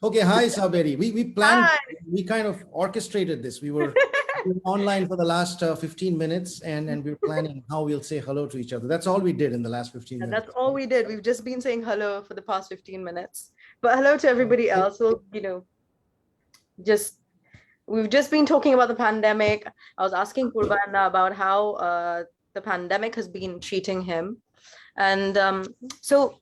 Okay, hi Saberi. We planned, Hi. we kind of orchestrated this. We were online for the last 15 minutes and we were planning how we'll say hello to each other. That's all we did in the last 15 And that's minutes. all we did. We've just been saying hello for the past 15 minutes. But hello to everybody else. We'll, just we've just been talking about the pandemic. I was asking Purbayan about how the pandemic has been treating him. And so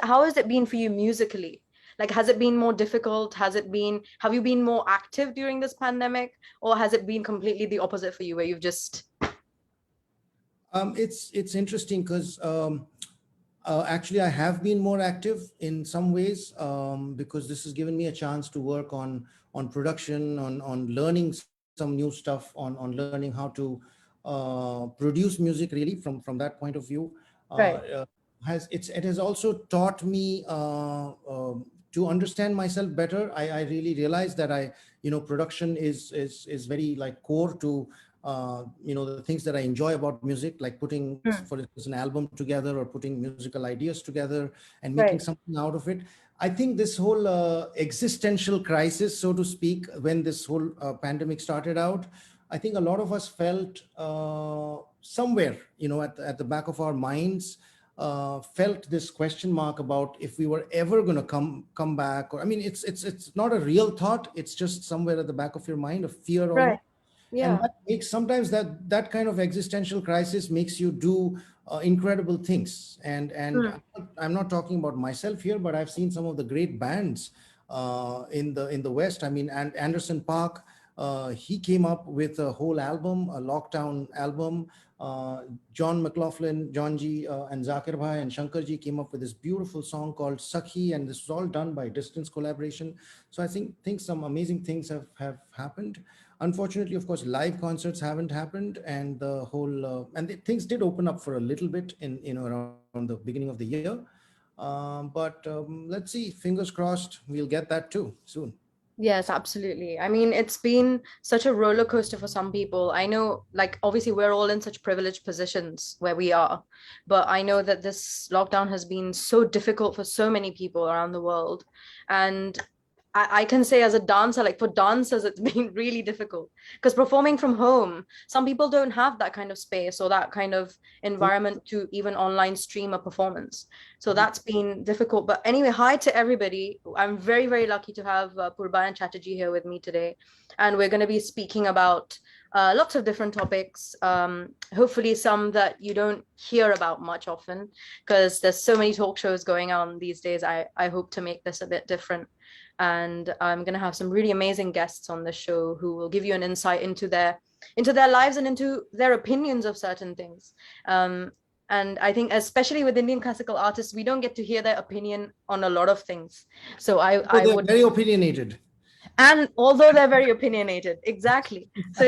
how has it been for you musically? Like, has it been more difficult? Have you been more active during this pandemic? Or has it been completely the opposite for you, where you've just, It's interesting because actually I have been more active in some ways because this has given me a chance to work on production, on learning some new stuff, on learning how to produce music really from that point of view. Uh, right, uh, it has also taught me to understand myself better. I really realized that production is very like core to the things that I enjoy about music, like putting, hmm, for instance, an album together or putting musical ideas together and making right, something out of it. I think this whole existential crisis, so to speak, when this whole pandemic started out, I think a lot of us felt somewhere, at the back of our minds, felt this question mark about if we were ever going to come back. Or I mean, it's not a real thought. It's just somewhere at the back of your mind, a fear right, almost. And yeah. that makes sometimes that kind of existential crisis makes you do incredible things. And Hmm. I'm not talking about myself here, but I've seen some of the great bands in the West. I mean, and Anderson Park, he came up with a whole album, a lockdown album. John McLaughlin, John G, and Zakir Bhai and Shankar Ji came up with this beautiful song called Sakhi, and this was all done by distance collaboration. So I think some amazing things have happened. Unfortunately, of course, live concerts haven't happened, and the whole things did open up for a little bit in around the beginning of the year. But let's see, fingers crossed, we'll get that too soon. Yes, absolutely. I mean, it's been such a roller coaster for some people. I know, like, obviously, we're all in such privileged positions where we are, but I know that this lockdown has been so difficult for so many people around the world. And I can say, as a dancer, like for dancers, it's been really difficult because performing from home, some people don't have that kind of space or that kind of True. environment to even online stream a performance. So True. that's been difficult. But anyway, hi to everybody. I'm very, very lucky to have Purbayan Chatterjee here with me today. And we're going to be speaking about lots of different topics, hopefully some that you don't hear about much often, because there's so many talk shows going on these days. I hope to make this a bit different. And I'm going to have some really amazing guests on the show who will give you an insight into their lives and into their opinions of certain things. Um, and I think, especially with Indian classical artists, we don't get to hear their opinion on a lot of things. So Oh, I they're would, very opinionated. and although they're very opinionated, exactly. So,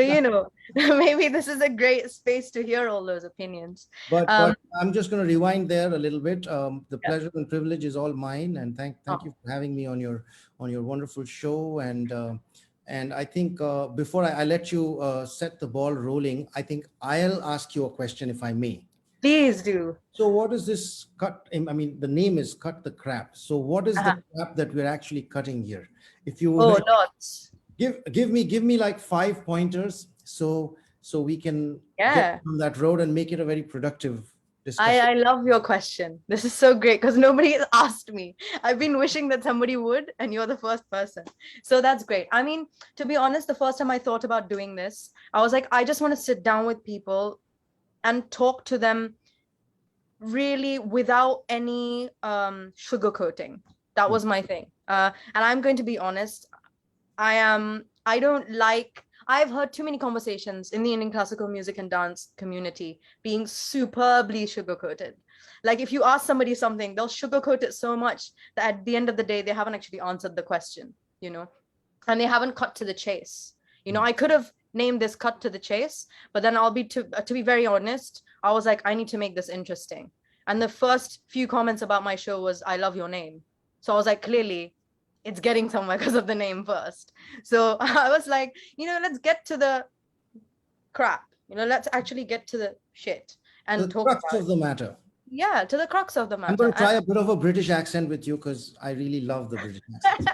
maybe this is a great space to hear all those opinions. But Um, I'm just going to rewind there a little bit. The yeah. pleasure and privilege is all mine, and thank you Oh, for having me on your wonderful show. And I think before I let you set the ball rolling, I think I'll ask you a question if I may. please do. So what is this cut? I mean, the name is Cut the Crap. So what is the Uh-huh. crap that we're actually cutting here? If you Oh, would lots. give me like 5 pointers so we can get Yeah. on that road and make it a very productive I, discussion. I love your question. This is so great because nobody has asked me. I've been wishing that somebody would, and you're the first person. So that's great. I mean, to be honest, the first time I thought about doing this, I was like, I just want to sit down with people and talk to them really without any sugarcoating. That Mm. was my thing. And I'm going to be honest, I don't like, I've heard too many conversations in the Indian classical music and dance community being superbly sugar-coated. Like if you ask somebody something, they'll sugarcoat it so much that at the end of the day, they haven't actually answered the question, you know, and they haven't cut to the chase. I could have named this cut to the chase, but then to be very honest, I was like, I need to make this interesting. And the first few comments about my show was, I love your name. So I was like, clearly it's getting somewhere because of the name first. So I was like, let's get to the crap. Let's actually get to the shit The and talk crux about of it. the matter. Yeah, to the crux of the I'm matter. going to try a bit of a British accent with you because I really love the British accents.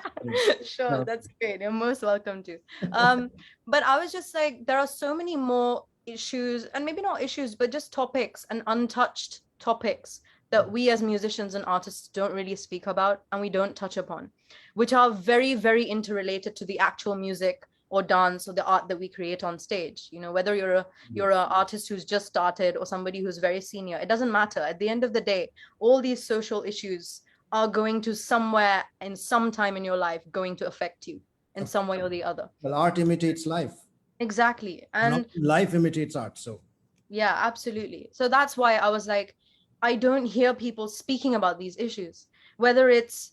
Sure, No. that's great. You're most welcome to. Um, but I was just like, there are so many more issues, and maybe not issues, but just topics and untouched topics that we as musicians and artists don't really speak about and we don't touch upon, which are very, very interrelated to the actual music or dance or the art that we create on stage. You know, whether you're an artist who's just started or somebody who's very senior, it doesn't matter. At the end of the day, all these social issues are going to somewhere in some time in your life going to affect you in Of some way or the other. Well, art imitates life, Exactly. and And often life imitates art. So, yeah, absolutely. So that's why I was like, I don't hear people speaking about these issues. Whether it's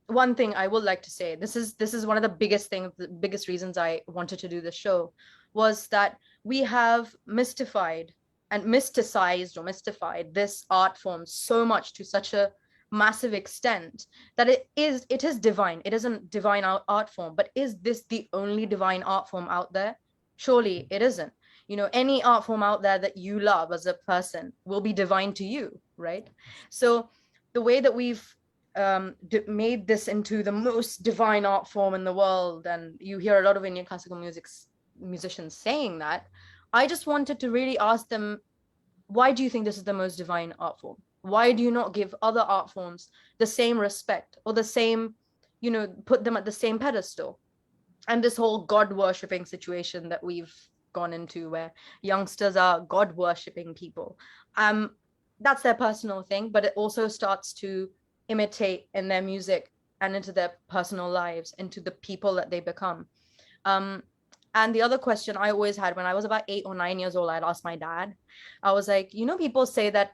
one thing I would like to say, this is one of the biggest things, the biggest reasons I wanted to do the show was that we have mystified and mysticized or mystified this art form so much to such a massive extent that it is divine. It is a divine art form, but is this the only divine art form out there? Surely it isn't. You know, any art form out there that you love as a person will be divine to you, right? So the way that we've made this into the most divine art form in the world, and you hear a lot of Indian classical musicians saying that, I just wanted to really ask them, why do you think this is the most divine art form? Why do you not give other art forms the same respect or the same, put them at the same pedestal? And this whole god worshipping situation that we've gone into, where youngsters are god worshipping people, um that's their personal thing, but it also starts to imitate in their music and into their personal lives, into the people that they become. um and the other question I always had when I was about 8 or 9 years old, I'd ask my dad. I was like, people say that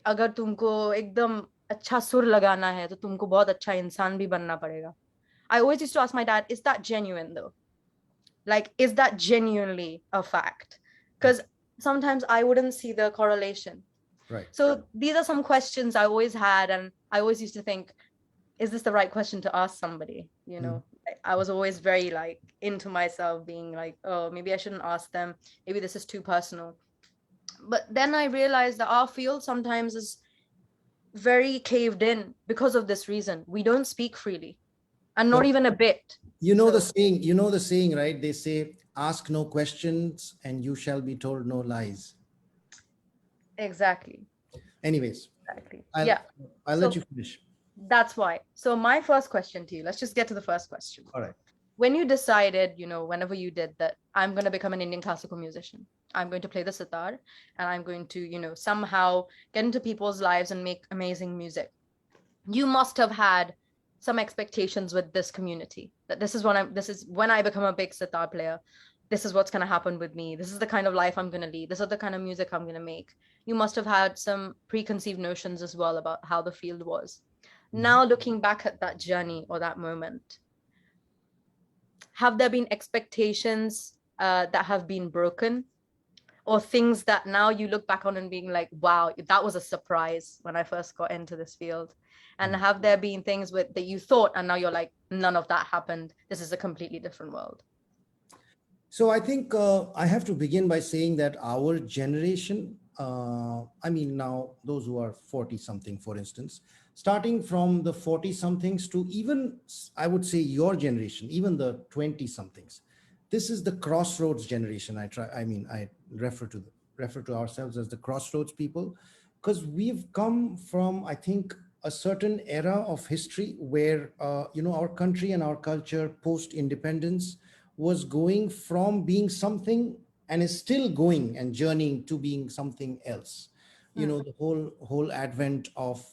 अगर तुमको एकदम अच्छा सुर लगाना है तो तुमको बहुत अच्छा इंसान भी बनना पड़ेगा. I always used to ask my dad, is that genuine though? Like, is that genuinely a fact? Because sometimes I wouldn't see the correlation. right. So these are some questions I always had, and I always used to think, is this the right question to ask somebody? Mm. I was always very like into myself, being like, oh, maybe I shouldn't ask them, maybe this is too personal. But then I realized that our field sometimes is very caved in because of this reason. We don't speak freely, and not Well, even a bit. you know the So saying, right? They say, ask no questions and you shall be told no lies. exactly. Anyways, Exactly. I'll Yeah. I'll let So you finish. that's why. So my first question to you, let's just get to the first question. All right. When you decided, whenever you did that, I'm going to become an Indian classical musician, I'm going to play the sitar, and I'm going to, somehow get into people's lives and make amazing music. You must have had some expectations with this community, that this is when I become a big sitar player, this is what's going to happen with me, this is the kind of life I'm going to lead, this is the kind of music I'm going to make. You must have had some preconceived notions as well about how the field was. Mhm. Now looking back at that journey or that moment, have there been expectations that have been broken, or things that now you look back on and being like, wow, that was a surprise when I first got into this field? And have there been things that you thought and now you're like, none of that happened, this is a completely different world? So I think I have to begin by saying that our generation, I mean, now those who are 40 something, for instance, starting from the 40 somethings to even, I would say, your generation, even the 20 somethings, this is the crossroads generation. I refer to ourselves as the crossroads people, because we've come from, I think, a certain era of history where, our country and our culture post independence was going from being something and is still going and journeying to being something else. Hmm. The whole advent of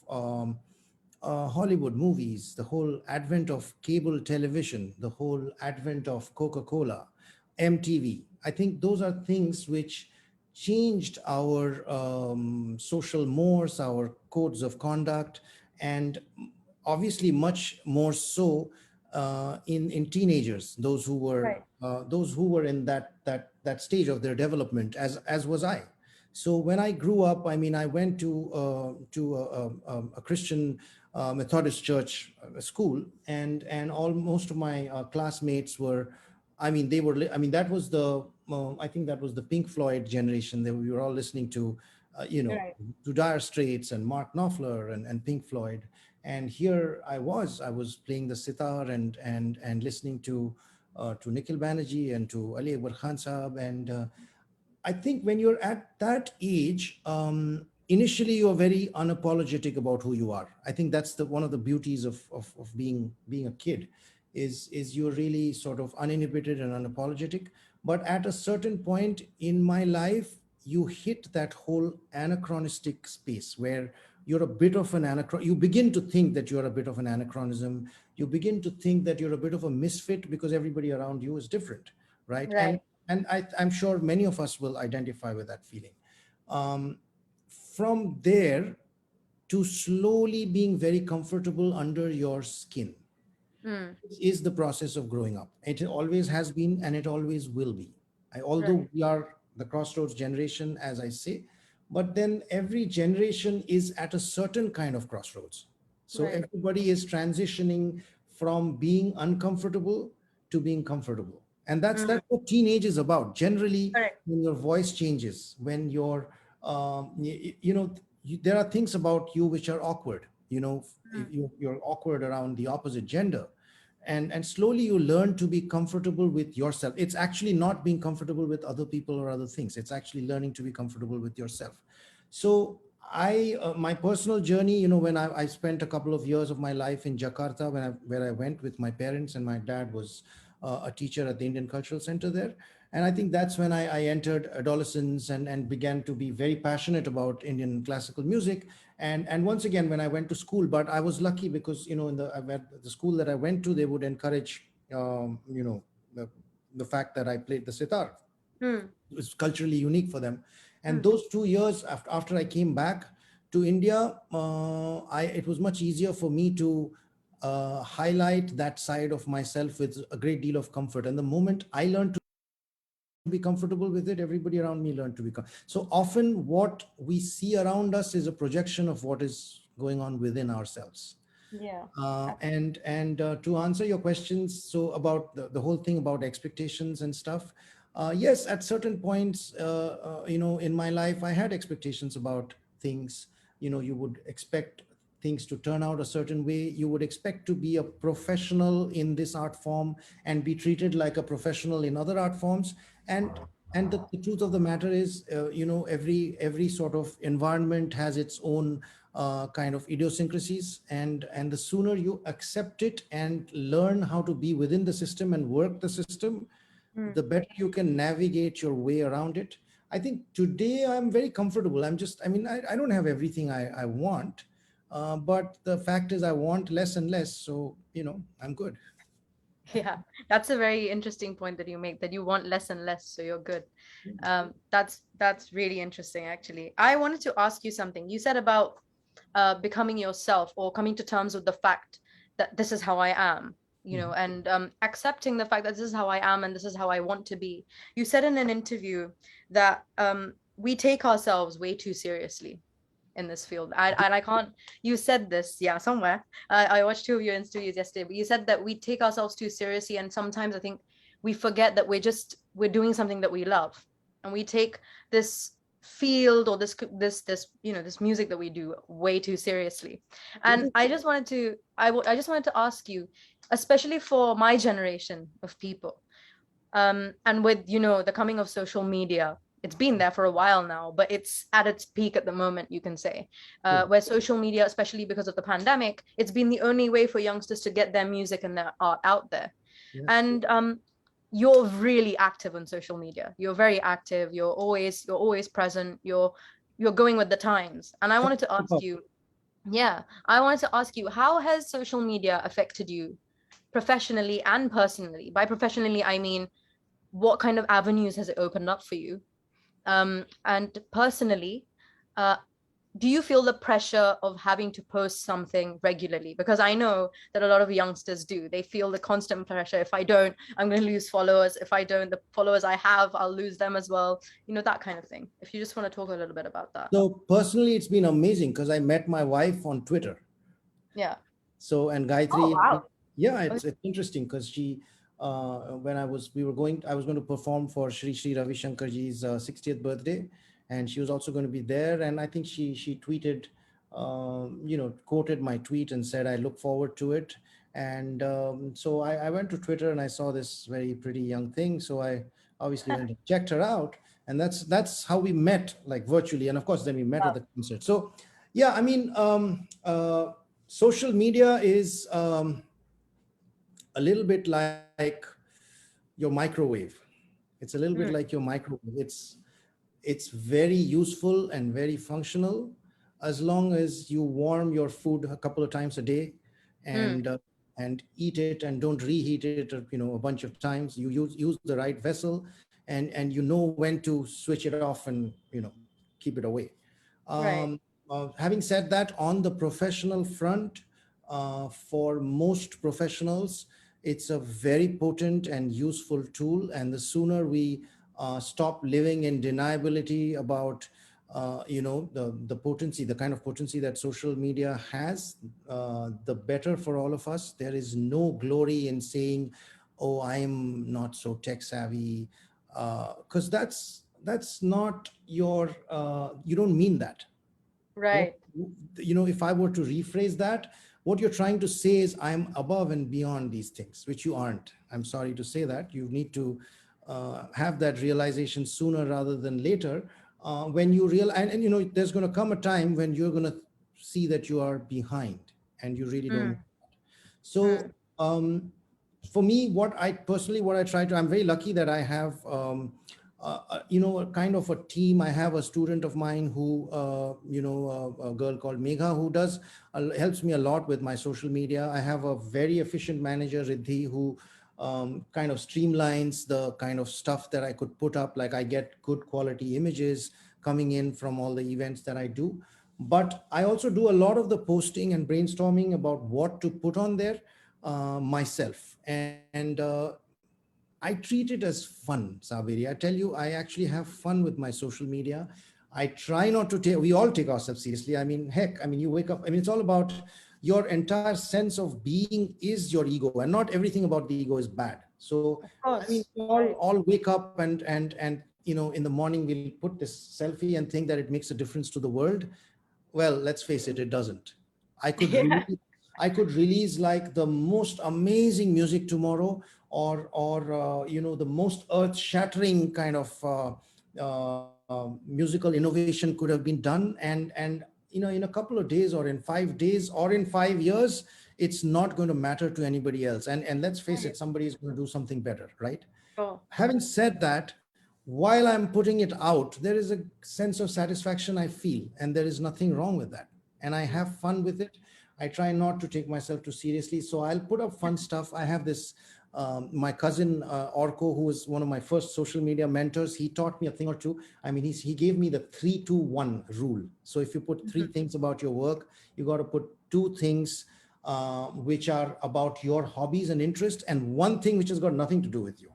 Hollywood movies, the whole advent of cable television, the whole advent of Coca-Cola, MTV. I think those are things which changed our social mores, our codes of conduct, and obviously much more so in teenagers, Right. those who were in that stage of their development, as was I. So when I grew up, I mean, I went to a Christian Methodist church school, and all most of my classmates were, I mean, I mean, that was the I think that was the Pink Floyd generation that we were all listening to. you know, Right. to Dire Straits and Mark Knopfler and Pink Floyd. And here I was playing the sitar and listening to Nikhil Banerjee and to Ali Akbar Khan Sahab. And I think when you're at that age, initially you're very unapologetic about who you are. I think that's the one of the beauties of being a kid, is you're really sort of uninhibited and unapologetic. But at a certain point in my life, you hit that whole anachronistic space where you're a bit of an anachron. You begin to think that you're a bit of an anachronism. You begin to think that you're a bit of a misfit because everybody around you is different, right? Right. I'm sure many of us will identify with that feeling. Um, from there to slowly being very comfortable under your skin Mm. is the process of growing up. It always has been and it always will be. Although Right. we are the crossroads generation, as I say, but then every generation is at a certain kind of crossroads. So Right. everybody is transitioning from being uncomfortable to being comfortable. And Mm. that's what teenage is about. Generally, Correct. when your voice changes, when you know, there are things about you which are awkward. You know, if Mm. you're awkward around the opposite gender, and slowly you learn to be comfortable with yourself. It's actually not being comfortable with other people or other things. It's actually learning to be comfortable with yourself. So my personal journey, you know, when I spent a couple of years of my life in Jakarta, where I went with my parents, and my dad was a teacher at the Indian Cultural Center there. And I think that's when I entered adolescence and began to be very passionate about Indian classical music. And once again, when I went to school, but I was lucky because, you know, at the school that I went to, they would encourage, you know, the fact that I played the sitar. Mm. It was culturally unique for them. And Mm. those 2 years after I came back to India, it was much easier for me to highlight that side of myself with a great deal of comfort. And the moment I learned to be comfortable with it, everybody around me learned to be comfortable. So often what we see around us is a projection of what is going on within ourselves. Yeah. And to answer your questions, so about the whole thing about expectations and stuff, yes, at certain points, you know, in my life, I had expectations about things. You know, you would expect things to turn out a certain way. You would expect to be a professional in this art form and be treated like a professional in other art forms. And the truth of the matter is, you know, every sort of environment has its own kind of idiosyncrasies, and the sooner you accept it and learn how to be within the system and work the system, the Mm. better you can navigate your way around it. I think today I'm very comfortable. I mean, I don't have everything I want, but the fact is I want less and less, so you know, I'm good. Yeah, that's a very interesting point that you make, that you want less and less, so you're good. That's really interesting, actually. I wanted to ask you something. You said about becoming yourself, or coming to terms with the fact that this is how I am, you know, Mhm. and accepting the fact that this is how I am and this is how I want to be. You said in an interview that we take ourselves way too seriously in this field. I can't. You said this, yeah, somewhere. I watched two of your interviews yesterday, but you said that we take ourselves too seriously, and sometimes I think we forget that we're doing something that we love, and we take this field, or this you know, this music that we do way too seriously. And I just wanted to ask you, especially for my generation of people, and with, you know, the coming of social media, it's been there for a while now, but it's at its peak at the moment, you can say, True. where social media, especially because of the pandemic, it's been the only way for youngsters to get their music and their art out there. Yes. And you're really active on social media. You're very active. You're always present. You're going with the times. And I Try wanted to to keep ask up. you, yeah, I wanted to ask you, how has social media affected you professionally and personally? By professionally, I mean, what kind of avenues has it opened up for you? And personally, uh, do you feel the pressure of having to post something regularly? Because I know that a lot of youngsters do. They feel the constant pressure. If I don't, I'm going to lose followers. If I don't, the followers I have, I'll lose them as well. You know, that kind of thing. If you just want to talk a little bit about that. So personally, it's been amazing because I met my wife on Twitter. Yeah. So, and Oh, Gayatri, wow. yeah, Okay. it's interesting because she, when I was going to perform for Shri Ravi Shankarji's 60th birthday, and she was also going to be there. And I think she tweeted, quoted my tweet and said, "I look forward to it." And so I went to Twitter and I saw this very pretty young thing. So I obviously went and checked her out, and that's how we met, like virtually. And of course, then we met at Wow. the concert. So yeah, I mean, social media is a little bit like your microwave. It's a little bit Mm, like your microwave. It's very useful and very functional as long as you warm your food a couple of times a day, mm, and eat it, and don't reheat it, a bunch of times. You use the right vessel, and you know when to switch it off and keep it away. right. Having said that, on the professional front, for most professionals, it's a very potent and useful tool. And the sooner we stop living in deniability about, the potency, the kind of potency that social media has, the better for all of us. There is no glory in saying, "Oh, I'm not so tech savvy," because that's not your. You don't mean that. What, Right. if I were to rephrase that, what you're trying to say is, I'm above and beyond these things, which you aren't. I'm sorry to say that. You need to have that realization sooner rather than later. When you realize, and there's going to come a time when you're going to see that you are behind, and you really don't. Mm, So mm, for me, what I try to, I'm very lucky that I have, a kind of a team. I have a student of mine who, a girl called Megha, who does, helps me a lot with my social media. I have a very efficient manager, Riddhi, who kind of streamlines the kind of stuff that I could put up. Like, I get good quality images coming in from all the events that I do. But I also do a lot of the posting and brainstorming about what to put on there myself. And I treat it as fun, Saberi. I tell you, I actually have fun with my social media. I try not to take, we all take ourselves seriously. I mean, heck, I mean, you wake up, I mean, it's all about your entire sense of being is your ego, and not everything about the ego is bad. So, of I mean, course. we Right. all wake up and, in the morning we'll put this selfie and think that it makes a difference to the world. Well, let's face it, it doesn't. I could Yeah. release, I could release like the most amazing music tomorrow, or the most earth-shattering kind of musical innovation could have been done, and in a couple of days, or in 5 days, or in 5 years, it's not going to matter to anybody else. And let's face Right. it, somebody is going to do something better, right? Oh, Having said that, while I'm putting it out, there is a sense of satisfaction I feel, and there is nothing wrong with that. And I mm, have fun with it. I try not to take myself too seriously, so I'll put up fun stuff. I have this, my cousin Orko, who was one of my first social media mentors. He taught me a thing or two. I mean, he gave me the 3-2-1 rule. So if you put three mhm. things about your work, you got to put two things which are about your hobbies and interests, and one thing which has got nothing to do with you.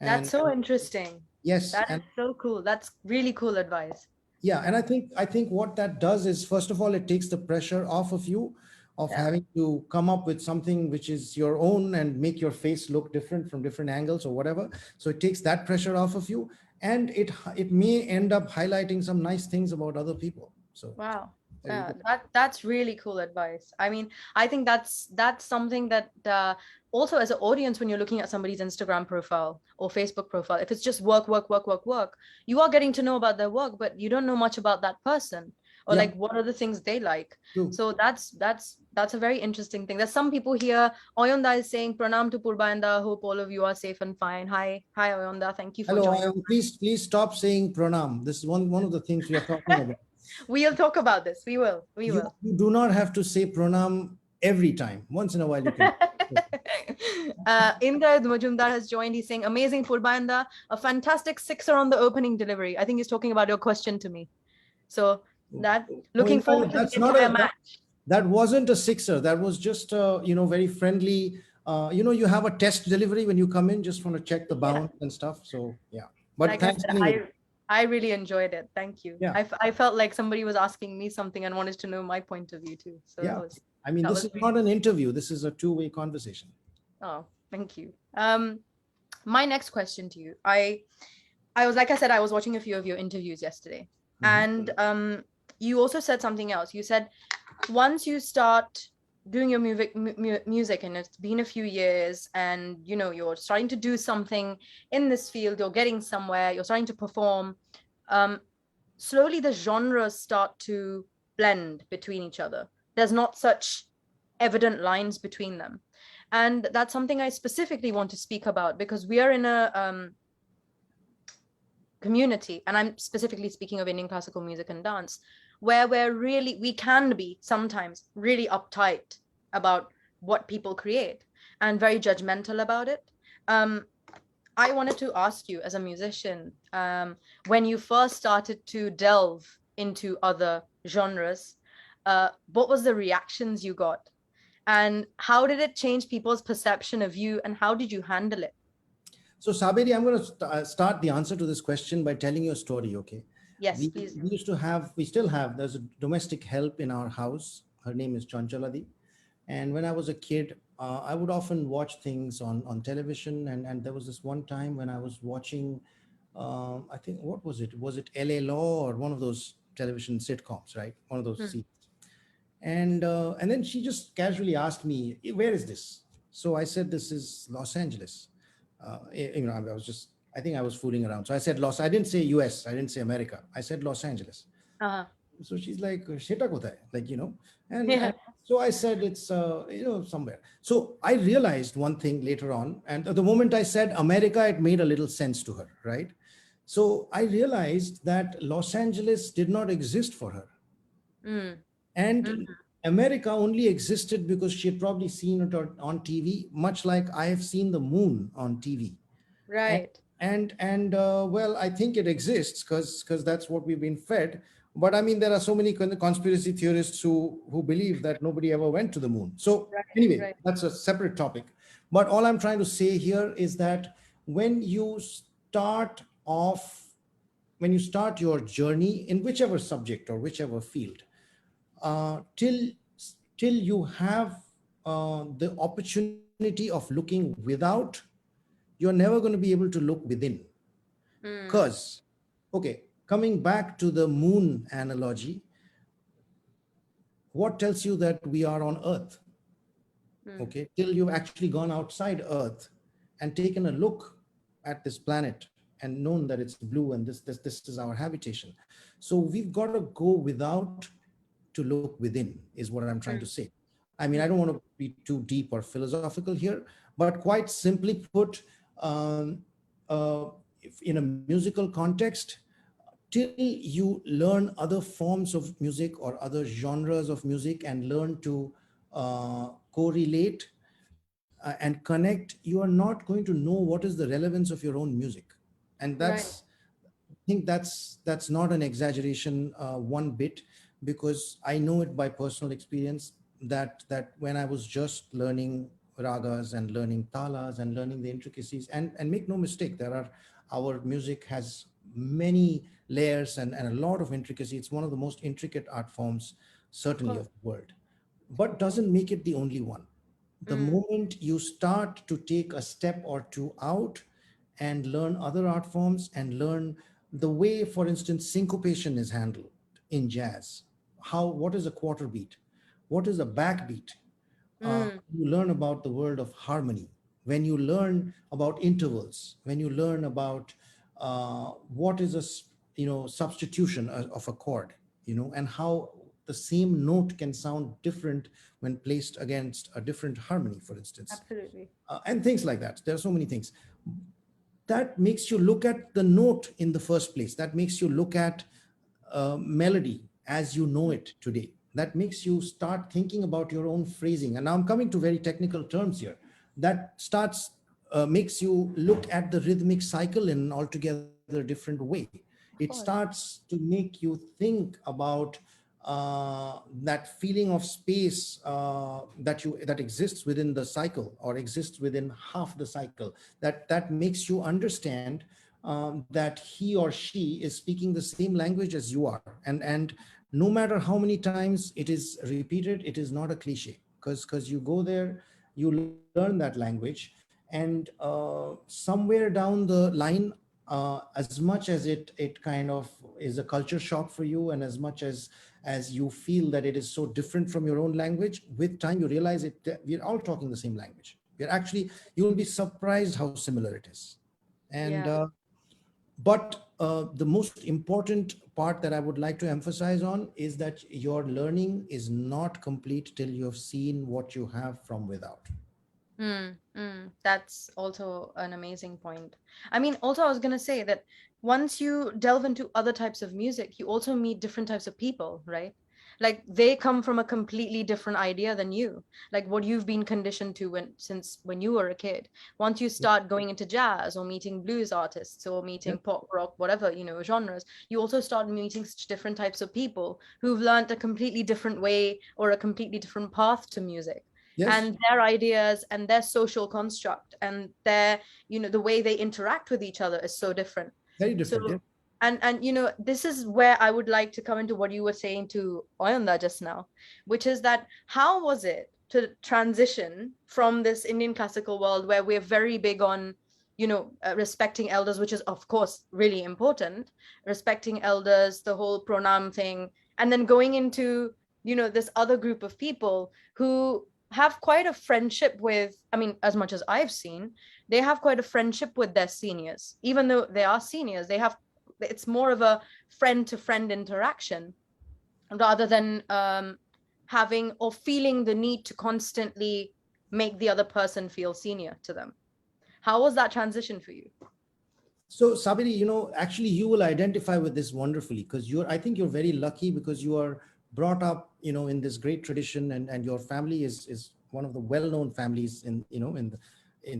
That's and, so and interesting. yes, That is and so cool. That's really cool advice. yeah, and I think what that does is, first of all, it takes the pressure off of you, of Yeah. having to come up with something which is your own and make your face look different from different angles or whatever. So it takes that pressure off of you, and it may end up highlighting some nice things about other people. So Wow. there you Yeah, go. that's really cool advice. I mean, I think that's something that also as an audience, when you're looking at somebody's Instagram profile or Facebook profile, if it's just work, work, work, work, work, you are getting to know about their work, but you don't know much about that person, or Yeah, like what are the things they like. true. So that's a very interesting thing. There's some people here. Oyonda is saying pranam to Purbayanda. Hope all of you are safe and fine. Hi Oyonda. Thank you for Hello, joining. please stop saying pranam. This is one of the things we are talking about. We'll talk about this. We will. We You will. you do not have to say pranam every time. Once in a while you can. Indra Majumdar has joined. He's saying, amazing Purbayanda, a fantastic sixer on the opening delivery. I think he's talking about your question to me. So that Oh, looking forward to the that's not entire a match. that wasn't a sixer. That was just very friendly. You have a test delivery when you come in, just want to check the Yeah, bounce and stuff. So yeah. But like I thanks said, anyway. I really enjoyed it. Thank you. Yeah, I felt like somebody was asking me something and wanted to know my point of view too. So yeah. I mean, that this was is really not an interview. This is a two-way conversation. oh, thank you. My next question to you. I was like I said, I was watching a few of your interviews yesterday. And you also said something else. You said once you start doing your music and it's been a few years, and you're starting to do something in this field, you're getting somewhere, you're starting to perform, um, slowly the genres start to blend between each other. There's not such evident lines between them. And that's something I specifically want to speak about, because we are in a community, and I'm specifically speaking of Indian classical music and dance, where we can be sometimes really uptight about what people create and very judgmental about it. um, I wanted to ask you, as a musician, when you first started to delve into other genres, what was the reactions you got, and how did it change people's perception of you, and how did you handle it? So, Saberi, I'm going to start the answer to this question by telling you a story, okay? Yes, We, please. we used to have, we still have, there's a domestic help in our house. Her name is Chanchaladi. And when I was a kid, I would often watch things on television. And there was this one time when I was watching, I think, what was it? Was it LA Law or one of those television sitcoms, right? One of those Hmm. series. And then she just casually asked me, where is this? So I said, this is Los Angeles. I was just, I think I was fooling around. So I said I didn't say US, I didn't say America, I said Los Angeles. Uh-huh. So she's like, Sheta kotha hai? Like, and Yeah. so I said, it's, somewhere. So I realized one thing later on. And the moment I said America, it made a little sense to her, right? So I realized that Los Angeles did not exist for her. Mm. And Mhm. America only existed because she had probably seen it on TV, much like I have seen the moon on TV. And Right. well, I think it exists because that's what we've been fed. But I mean, there are so many conspiracy theorists who believe that nobody ever went to the moon. So Right. anyway, Right. that's a separate topic. But all I'm trying to say here is that when you start off, when you start your journey in whichever subject or whichever field, uh, till till you have the opportunity of looking without, you're never going to be able to look within. Mm. Because, okay, coming back to the moon analogy, what tells you that we are on Earth? Mm. Okay, till you've actually gone outside Earth and taken a look at this planet and known that it's blue and this is our habitation. So we've got to go without to look within, is what I'm trying to Mm. say. I mean, I don't Mm. want to be too deep or philosophical here, but quite simply put, um, if in a musical context, till you learn other forms of music or other genres of music and learn to correlate and connect, you are not going to know what is the relevance of your own music. And Right. think that's not an exaggeration one bit, because I know it by personal experience, that when I was just learning ragas and learning talas and learning the intricacies, and make no mistake, there are, our music has many layers and a lot of intricacy. It's one of the most intricate art forms, Of certainly, course. of the world, but doesn't make it the only one. The Mm. moment you start to take a step or two out and learn other art forms and learn the way, for instance, syncopation is handled in jazz, what is a quarter beat, what is a backbeat, Mm. you learn about the world of harmony, when you learn about intervals, when you learn about what is substitution of a chord, and how the same note can sound different when placed against a different harmony, for instance, Absolutely. and things like that. There are so many things that makes you look at the note in the first place, that makes you look at melody as you know it today, that makes you start thinking about your own phrasing. And now I'm coming to very technical terms here. That starts makes you look at the rhythmic cycle in an altogether different way. It Of course. starts to make you think about that feeling of space that exists within the cycle or exists within half the cycle, that makes you understand that he or she is speaking the same language as you are, and no matter how many times it is repeated, it is not a cliche, because you go there, you learn that language, and somewhere down the line, as much as it kind of is a culture shock for you, and as much as you feel that it is so different from your own language, with time you realize we're all talking the same language. We're actually, you will be surprised how similar it is. And Yeah. but the most important part that I would like to emphasize on is that your learning is not complete till you have seen what you have from without. That's also an amazing point. I mean, also, I was going to say that once you delve into other types of music, you also meet different types of people, right? Like they come from a completely different idea than you, like what you've been conditioned to since when you were a kid. Once you Yeah, start going into jazz or meeting blues artists or yeah, meeting pop rock, whatever, genres, you also start meeting such different types of people who've learned a completely different way or a completely different path to music, yes, and their ideas and their social construct and their, the way they interact with each other is so different. very So, different. Yeah. and this is where I would like to come into what you were saying to Oyanda just now, which is that how was it to transition from this Indian classical world where we're very big on, respecting elders, which is of course really important, respecting elders, the whole pranam thing, and then going into, this other group of people who have quite a friendship with, I mean, as much as I've seen, they have quite a friendship with their seniors. Even though they are seniors, it's more of a friend to friend interaction rather than having or feeling the need to constantly make the other person feel senior to them. How was that transition for you? So, Sabiri, actually, you will identify with this wonderfully, because I think you're very lucky because you are brought up, in this great tradition, and your family is one of the well-known families in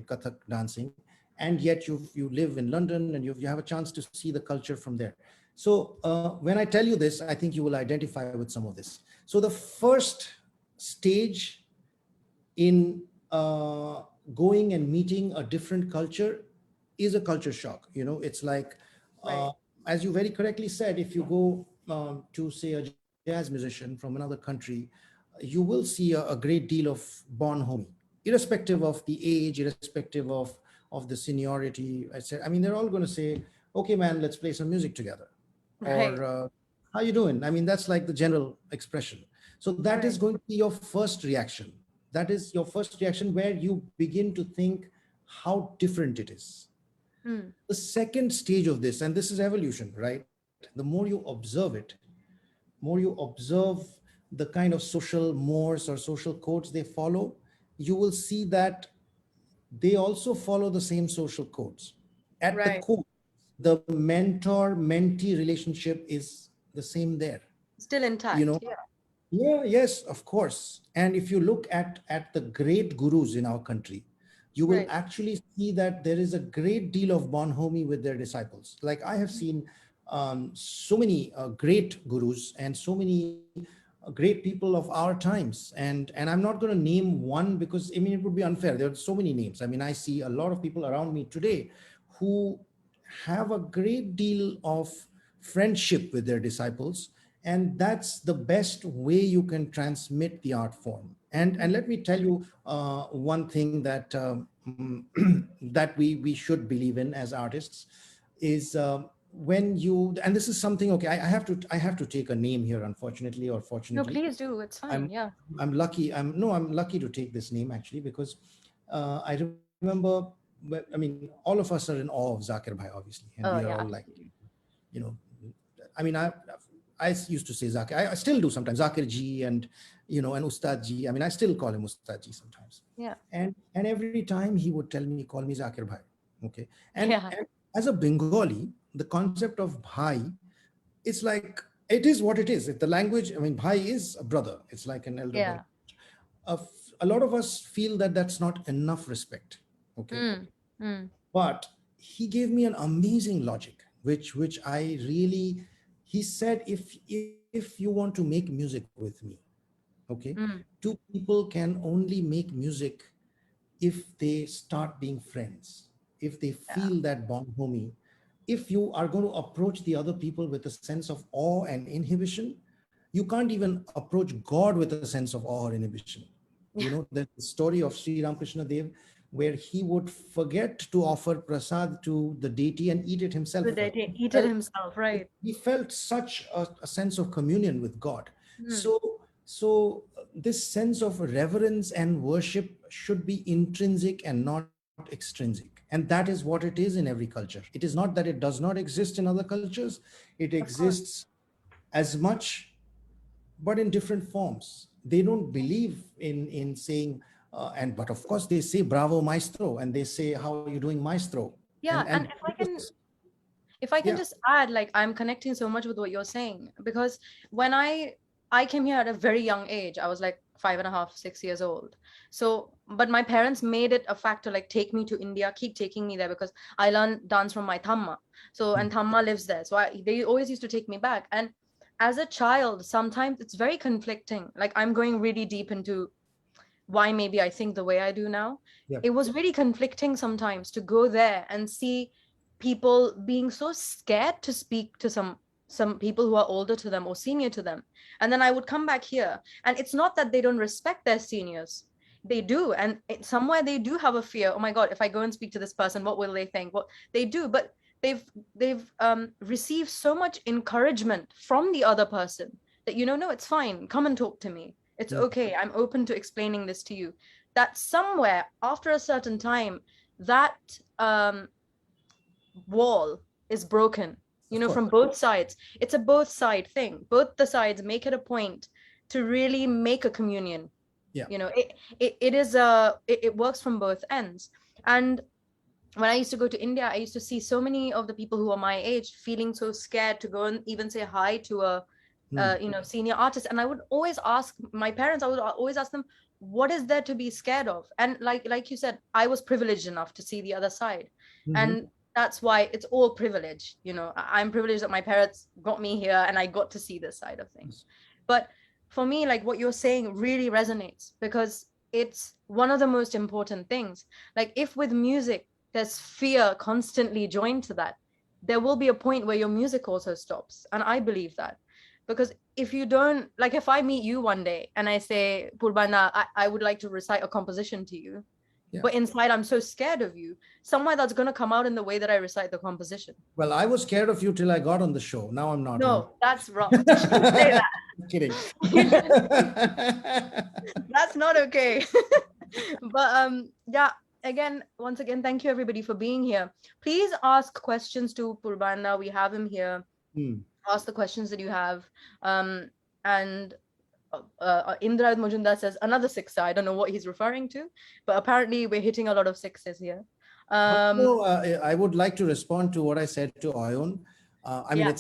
Kathak dancing, and yet you live in London, and you have a chance to see the culture from there. So, when I tell you this, I think you will identify with some of this. So, the first stage in going and meeting a different culture is a culture shock. It's like, uh, Right. as you very correctly said, if you go to, say, a jazz musician from another country, you will see a great deal of bon homie, irrespective of the age, irrespective of the seniority. I mean, they're all going to say, okay, man, let's play some music together. Right. Or how you doing? I mean, that's like the general expression. So that is Right. going to be your first reaction. That is your first reaction, where you begin to think how different it is. Mm. The second stage of this, and this is evolution, right? The more you observe it, more you observe the kind of social mores or social codes they follow, you will see that they also follow the same social codes. At the Right. core, the mentor mentee relationship is the same there. Still You intact. know, Yeah. Yeah, yes, of course. And if you look at the great gurus in our country, you will Right. actually see that there is a great deal of bonhomie with their disciples. Like I have seen so many great gurus and so many great people of our times, and I'm not going to name one because I mean it would be unfair. There are so many names. I mean, I see a lot of people around me today who have a great deal of friendship with their disciples, and that's the best way you can transmit the art form. And let me tell you one thing that that we should believe in as artists is, when you, and this is something, okay, I have to take a name here, unfortunately or No, fortunately. please do. It's fine. I'm Yeah. I'm lucky. I'm lucky to take this name actually, because I remember, I mean, all of us are in awe of Zakir Bhai, obviously, and we are all Yeah, like, absolutely. you know, I mean, I used to say Zakir. I still do sometimes, Zakir ji, and and Ustad ji. I mean, I still call him Ustad ji sometimes, Yeah. and every time he would tell me, call me Zakir Bhai. Okay, Yeah. and as a Bengali, the concept of Bhai, it's like, it is what it is. If the language, I mean, Bhai is a brother. It's like an elder brother. Yeah. A lot of us feel that that's not enough respect. Okay, Mm. Mm. but he gave me an amazing logic, which I really, he said, if you want to make music with me, okay, Mm. two people can only make music if they start being friends, if they Yeah. feel that bond homie. If you are going to approach the other people with a sense of awe and inhibition, you can't even approach God with a sense of awe or inhibition. Yeah. The story of Sri Ramakrishna Dev. where he would forget to offer prasad to the deity and eat it himself The first. deity eat it himself, right? He felt such a sense of communion with God. Hmm. So this sense of reverence and worship should be intrinsic and not extrinsic. And that is what it is in every culture. It is not that it does not exist in other cultures, it Of course. exists as much, but in different forms. They don't believe in saying, and but of course they say bravo maestro, and they say how are you doing maestro, Yeah, and and because if I yeah. can just add, like I'm connecting so much with what you're saying because when I came here at a very young age, I was like 5.5, 6 years old. So, but my parents made it a factor, like take me to India, keep taking me there because I learned dance from my thamma. So, Hmm. and thamma lives there. So they always used to take me back. And as a child, sometimes it's very conflicting. Like I'm going really deep into why maybe I think the way I do now. Yeah. It was really conflicting sometimes to go there and see people being so scared to speak to some people who are older to them or senior to them. And then I would come back here, and it's not that they don't respect their seniors. They do, and somewhere they do have a fear. Oh my God, if I go and speak to this person, what will they think? What they do, but they've received so much encouragement from the other person that no, it's fine. Come and talk to me. It's Yeah. okay. I'm open to explaining this to you. That somewhere after a certain time, that wall is broken, Of course. from both sides. It's a both side thing. Both the sides make it a point to really make a communion. Yeah. It works from both ends. And when I used to go to India, I used to see so many of the people who are my age feeling so scared to go and even say hi to a Hmm. senior artist. And I would always ask my parents, I would always ask them, what is there to be scared of? And like you said, I was privileged enough to see the other side. Hmm. And that's why it's all privilege. I'm privileged that my parents got me here and I got to see this side of things. But for me, like what you're saying really resonates because it's one of the most important things. Like if with music there's fear constantly joined to that, there will be a point where your music also stops. And I believe that. Because if you don't, like if I meet you one day and I say, Purbana, I would like to recite a composition to you, Yeah. but inside I'm so scared of you, somewhere that's going to come out in the way that I recite the composition. Well, I was scared of you till I got on the show. Now I'm not anymore. No, that's wrong. You shouldn't say Kidding. that. You that's not okay. But yeah, again, once again, thank you everybody for being here. Please ask questions to Purbana. We have him here. Hmm. Ask the questions that you have. And Indra Majumdar says another sixer. I don't know what he's referring to, but apparently we're hitting a lot of sixes here. But Um, I would like to respond to what I said to Ayon. I mean, yeah,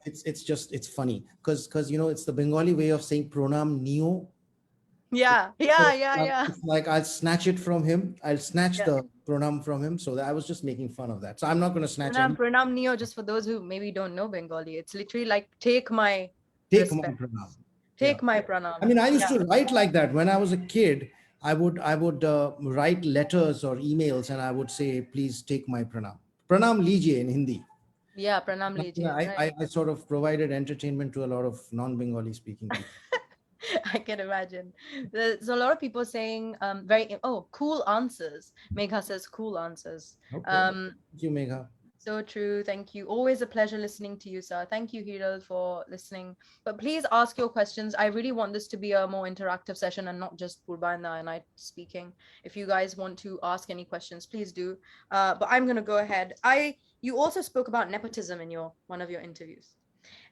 it's funny because it's the Bengali way of saying pronam neo. yeah, So yeah, yeah, yeah. it's like I'll snatch it from him. I'll snatch Yeah. the pronam from him. So I was just making fun of that. So I'm not going to snatch Pranam, any. pranam neo, just for those who maybe don't know Bengali. It's literally like take my Take my respect, pranam. Yeah. take my I pranam. mean, I used Yeah. to write like that when I was a kid. I would write letters or emails, and I would say, "Please take my pranam." Pranam lijiye in Hindi. Yeah, pranam lijiye, right? I sort of provided entertainment to a lot of non-Bengali speaking people. I can imagine. There's a lot of people saying cool answers. Megha says cool answers. Okay. Um, Thank you, Megha. so true. Thank you. Always a pleasure listening to you, sir. Thank you, Hiral, for listening. But please ask your questions. I really want this to be a more interactive session and not just Purbana and I speaking. If you guys want to ask any questions, please do. But I'm gonna go ahead. You also spoke about nepotism in your one of your interviews.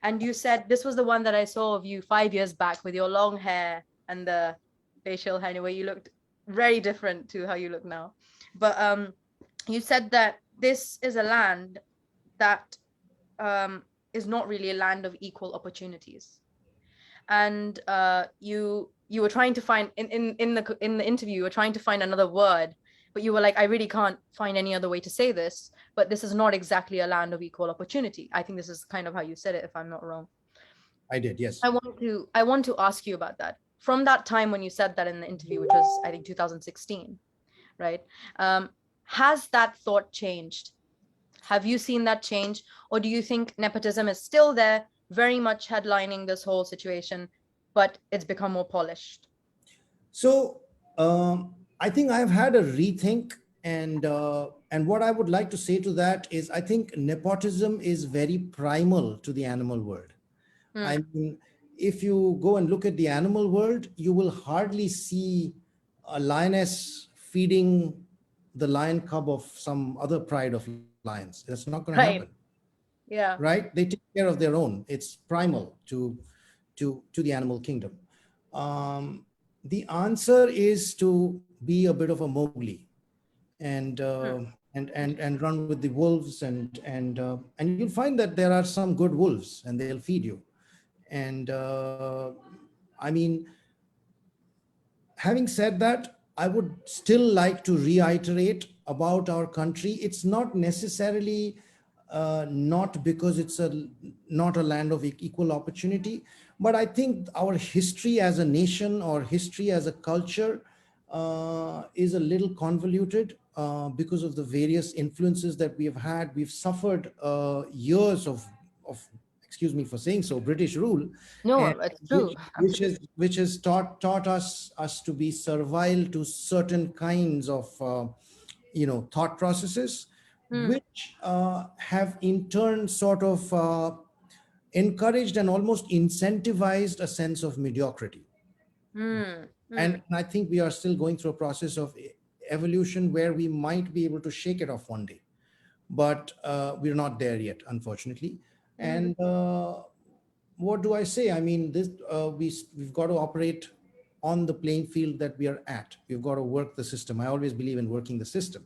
And you said this was the one that I saw of you 5 years back with your long hair and the facial hair, anyway. You looked very different to how you look now. But you said that this is a land that is not really a land of equal opportunities. And you were trying to find in the interview, you were trying to find another word, but you were like, I really can't find any other way to say this, but this is not exactly a land of equal opportunity. I think this is kind of how you said it, if I'm not wrong. I did, yes. I want to ask you about that. From that time when you said that in the interview, which was I think 2016, right? Has that thought changed? Have you seen that change? Or do you think nepotism is still there, very much headlining this whole situation, but it's become more polished? So I think I've had a rethink, and what I would like to say to that is, I think nepotism is very primal to the animal world. I Hmm. mean, if you go and look at the animal world, you will hardly see a lioness feeding the lion cub of some other pride of lions. That's not going to happen, Right. Yeah. right? They take care of their own. It's primal to the animal kingdom. The answer is to be a bit of a Mowgli and Hmm. and run with the wolves, and you'll find that there are some good wolves and they'll feed you. And I mean, having said that, I would still like to reiterate about our country. It's not necessarily not because it's a not a land of equal opportunity, but I think our history as a nation or history as a culture is a little convoluted because of the various influences that we have had. We've suffered years of excuse me for saying so, British rule, No, and it's true. which Absolutely. which has taught us to be servile to certain kinds of thought processes, Hmm. which have in turn sort of encouraged and almost incentivized a sense of mediocrity. Hmm. Hmm. And I think we are still going through a process of evolution where we might be able to shake it off one day, but we're not there yet, unfortunately. Hmm. And what do I say? I mean, this we've got to operate on the playing field that we are at. We've got to work the system. I always believe in working the system,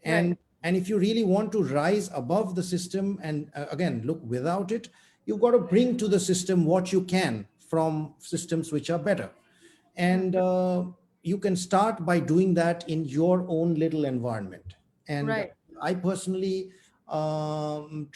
Right. and if you really want to rise above the system and again look without it, you've got to bring to the system what you can from systems which are better. Hmm. And you can start by doing that in your own little environment. And Right. I personally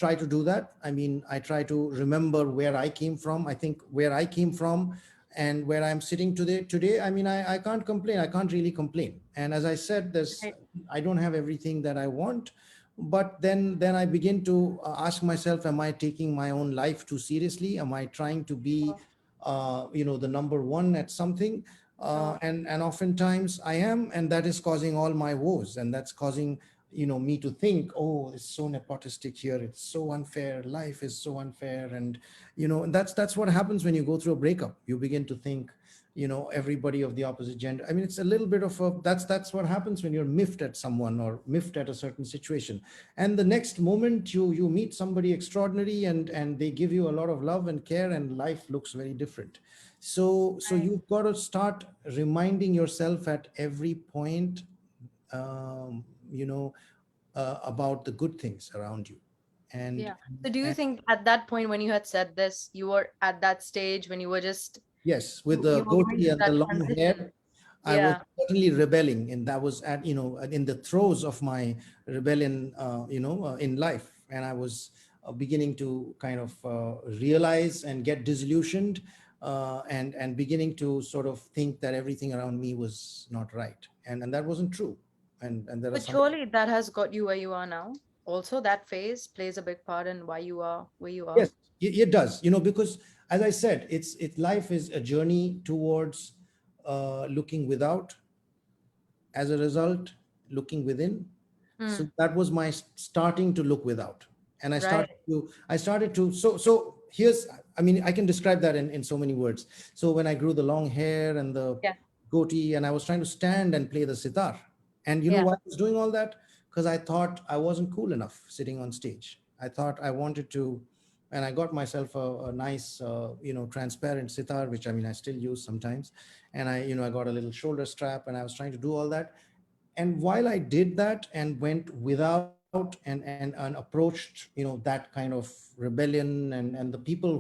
try to do that. I mean, I try to remember where I came from. I think where I came from and where I'm sitting today, I mean, I can't complain. I can't really complain. And as I said, there's Right. I don't have everything that I want, but then I begin to ask myself, am I taking my own life too seriously? Am I trying to be Oh, the number one at something? oh, And oftentimes I am, and that is causing all my woes, and that's causing me to think, oh, it's so nepotistic here, it's so unfair, life is so unfair. And and that's what happens when you go through a breakup. You begin to think, everybody of the opposite gender. I mean, it's a little bit of a that's what happens when you're miffed at someone or miffed at a certain situation, and the next moment you meet somebody extraordinary, and they give you a lot of love and care, and life looks very different. So right. you've got to start reminding yourself at every point, um, about the good things around you. and Yeah. So do you and think at that point when you had said this, you were at that stage when you were just yes, with you the were going goatee through and the that long transition? hair, I was Yeah. certainly rebelling, and that was at in the throes of my rebellion, in life, and I was beginning to kind of realize and get disillusioned, and beginning to sort of think that everything around me was not right, and that wasn't true, and there are But some. surely that has got you where you are now. Also, that phase plays a big part in why you are where you are. Yes, it does. Because as I said, life is a journey towards looking without, as a result looking within. So Hmm. that was my starting to look without, and Right. I started to so here's, I mean, I can describe that in so many words. So when I grew the long hair and the Yeah. goatee, and I was trying to stand and play the sitar, and you know Yeah. why I was doing all that? Because I thought I wasn't cool enough sitting on stage. I thought I wanted to, and I got myself a nice transparent sitar, which, I mean, I still use sometimes. And I got a little shoulder strap, and I was trying to do all that. And while I did that and went without, and approached that kind of rebellion, and the people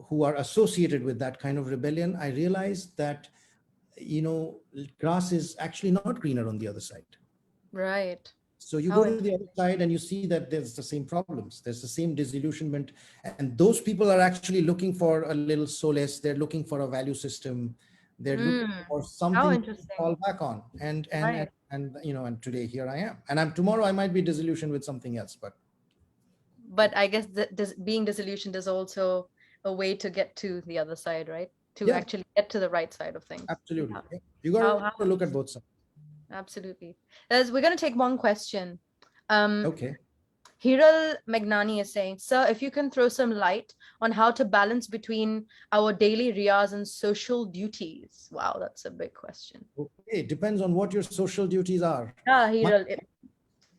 who are associated with that kind of rebellion, I realized that you know grass is actually not greener on the other side. Right. So you How go to the other interesting. side and you see that there's the same problems, there's the same disillusionment, and those people are actually looking for a little solace. They're looking for a value system. They're looking Hmm. for How something to interesting. fall back on. Right. And today here I am, and tomorrow I might be disillusioned with something else, but But I guess that being disillusioned is also a way to get to the other side, right? To yeah, actually get to the right side of things. absolutely. Yeah. Yeah. You got to How look at both interesting. sides. Absolutely. We're going to take one question. Um, Okay. Hiral Magnani is saying, sir, if you can throw some light on how to balance between our daily riyaz and social duties. Wow, that's a big question. Okay. It depends on what your social duties are. Yeah, My, Hiral.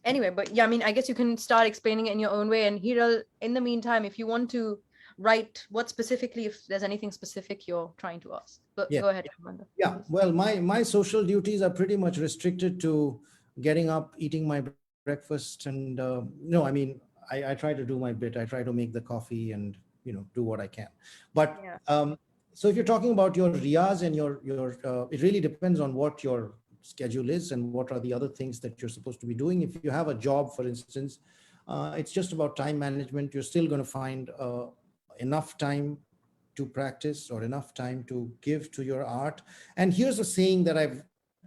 Anyway, but yeah, I mean, I guess you can start explaining it in your own way. And Hiral, in the meantime, if you want to write what specifically, if there's anything specific you're trying to ask, but yeah. go ahead, Amanda, Yeah. please. Well, my social duties are pretty much restricted to getting up, eating my breakfast, and no, I mean, I try to do my bit. I try to make the coffee and do what I can. But Yeah. so if you're talking about your riyaz and your, it really depends on what your schedule is and what are the other things that you're supposed to be doing. If you have a job, for instance, it's just about time management. You're still going to find enough time to practice or enough time to give to your art. And here's a saying that I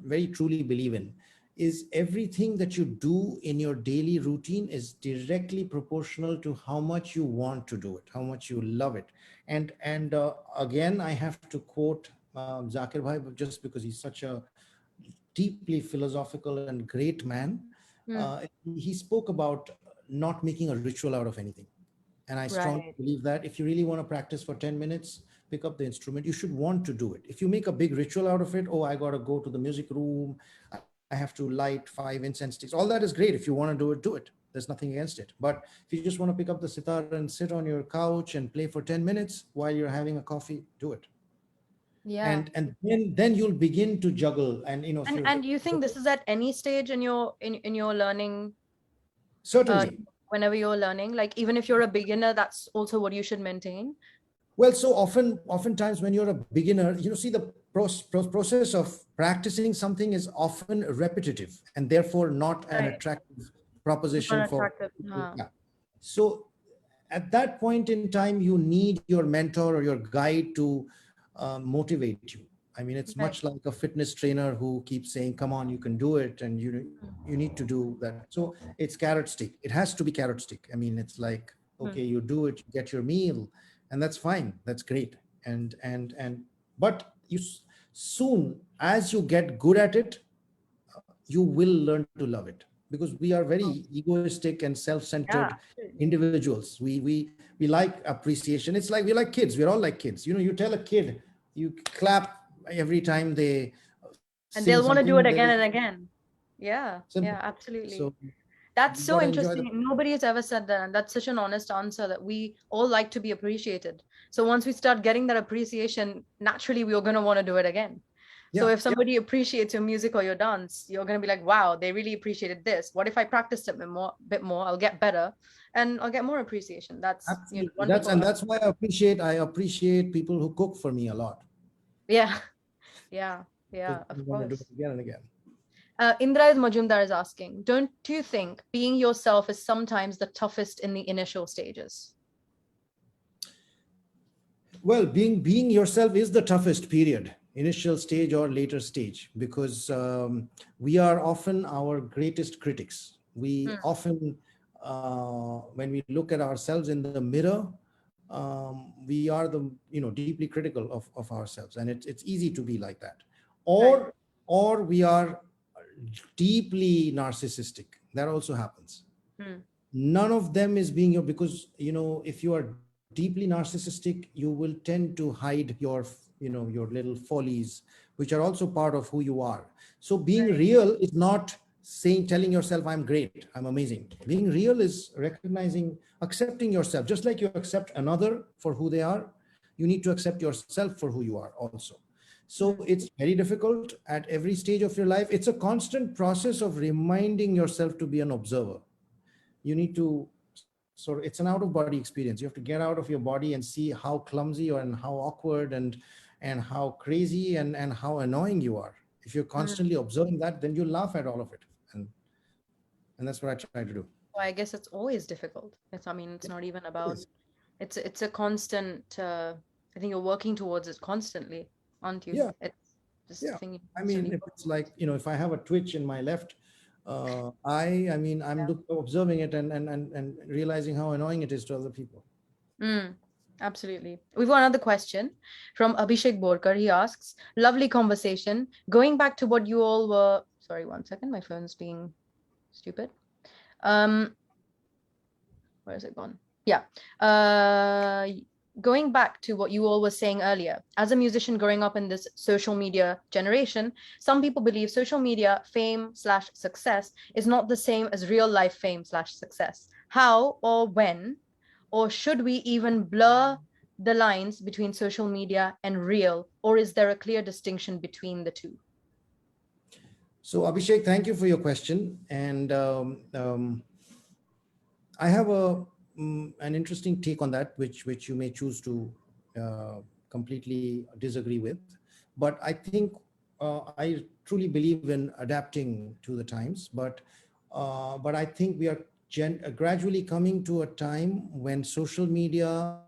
very truly believe in is everything that you do in your daily routine is directly proportional to how much you want to do it, how much you love it. And again, I have to quote Zakir Bhai, just because he's such a deeply philosophical and great man. Hmm. He spoke about not making a ritual out of anything. And I strongly Right. believe that if you really want to practice for 10 minutes, pick up the instrument, you should want to do it. If you make a big ritual out of it, oh, I got to go to the music room, I have to light 5 incense sticks, all that is great. If you want to do it, do it. There's nothing against it. But if you just want to pick up the sitar and sit on your couch and play for 10 minutes while you're having a coffee, do it. Yeah. And then you'll begin to juggle. And if And you're and you think this is at any stage in your learning, uh, certainly. whenever you're learning, like even if you're a beginner, that's also what you should maintain. Well, so oftentimes when you're a beginner, see the process of practicing something is often repetitive and therefore not an Right. attractive proposition Not for attractive. people. Huh. Yeah. So at that point in time, you need your mentor or your guide to motivate you. I mean, it's Right. much like a fitness trainer who keeps saying, "Come on, you can do it," and you need to do that. So it's carrot stick. It has to be carrot stick. I mean, it's like, Hmm. okay, you do it, you get your meal, and that's fine. That's great. And but soon as you get good at it, you will learn to love it, because we are Oh, very egoistic and self-centered yeah. Absolutely. individuals. We like appreciation. It's like, we're like kids. We're all like kids. You tell a kid, you clap every time they sing And they'll want to something. do it They again and again. Yeah. simple. Yeah. So Absolutely. That's you got so to enjoy the interesting. Nobody has ever said that. And that's such an honest answer that we all like to be appreciated. So once we start getting that appreciation, naturally we're going to want to do it again. So yeah. if somebody appreciates your music or your dance, you're going to be like, wow, they really appreciated this. What if I practiced it a bit more? I'll get better and I'll get more appreciation. That's, Absolutely. That's wonderful. and that's why I appreciate people who cook for me a lot. Yeah. Yeah. Because Yeah. Of we want to do course. it again and again. Indra Majumdar is asking, don't you think being yourself is sometimes the toughest in the initial stages? Well, being yourself is the toughest period, initial stage or later stage, because we are often our greatest critics. We Hmm. often, when we look at ourselves in the mirror, we are the deeply critical of ourselves, and it's easy to be like that, Right. or we are deeply narcissistic. That also happens. Hmm. None of them is being your, because if you are deeply narcissistic, you will tend to hide your little follies, which are also part of who you are. So being Right. real is not telling yourself I'm great, I'm amazing. Being real is recognizing, accepting yourself, just like you accept another for who they are. You need to accept yourself for who you are also. So Hmm. it's very difficult at every stage of your life. It's a constant process of reminding yourself to be an observer. You need to sort of, it's an out of body experience. You have to get out of your body and see how clumsy and how awkward and how crazy and how annoying you are. If you're Hmm. constantly observing that, then you laugh at all of it. And that's what I try to do. Well, I guess it's always difficult. I mean, it's not even It about, is. it's a constant, I think you're working towards it constantly, aren't you? Yeah. It's just Yeah. a thing you I mean, constantly if work it's like, if I have a twitch in my left eye, I mean, I'm observing it and realizing how annoying it is to other people. Mm, absolutely. We've got another question from Abhishek Borkar. He asks, lovely conversation. Going back to what you all were Sorry, 1 second. My phone's being stupid. Um, where has it gone? Yeah. Going back to what you all were saying earlier, as a musician growing up in this social media generation, some people believe social media fame slash success is not the same as real life fame slash success. How or when, or should we even blur the lines between social media and real, or is there a clear distinction between the two? So, Abhishek, thank you for your question. And I have an interesting take on that, which you may choose to uh, completely disagree with. But I think I truly believe in adapting to the times. But I think we are gradually coming to a time when social media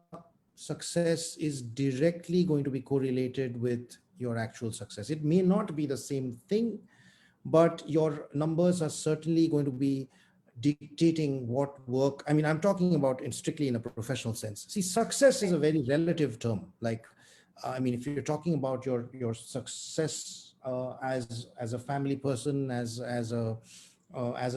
success is directly going to be correlated with your actual success. It may not be the same thing, but your numbers are certainly going to be dictating what work. I mean, I'm talking about in strictly in a professional sense. See, success is a very relative term. Like, I mean, if you're talking about your success as a family person, as a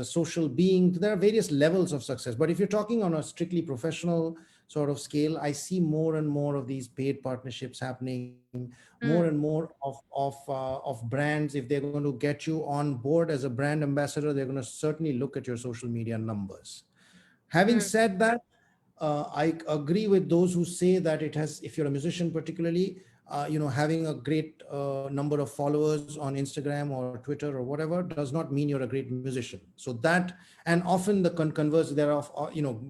social being, there are various levels of success. But if you're talking on a strictly professional sort of scale, I see more and more of these paid partnerships happening, more and Mm, more of brands. If they're going to get you on board as a brand ambassador, they're going to certainly look at your social media numbers. Having mm, said that, I agree with those who say that it has, if you're a musician particularly, having a great number of followers on Instagram or Twitter or whatever does not mean you're a great musician. So that, and often the converse, there are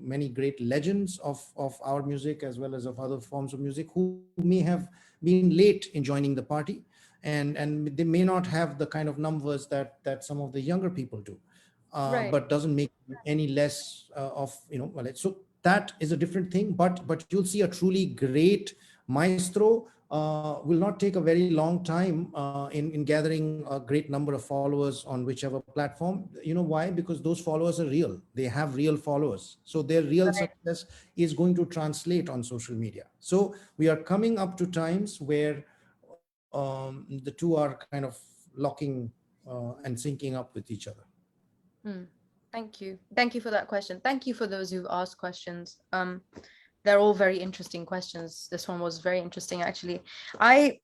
many great legends of our music as well as of other forms of music who may have been late in joining the party, and they may not have the kind of numbers that some of the younger people do, right. but doesn't make any less of well, so that is a different thing. But you'll see a truly great maestro will not take a very long time in gathering a great number of followers on whichever platform. You know why? Because those followers are real. They have real followers, so their real Right. success is going to translate on social media. So we are coming up to times where the two are kind of locking and syncing up with each other. Mm. Thank you. Thank you for that question. Thank you for those who've asked questions. They're all very interesting questions. This one was very interesting, actually. I,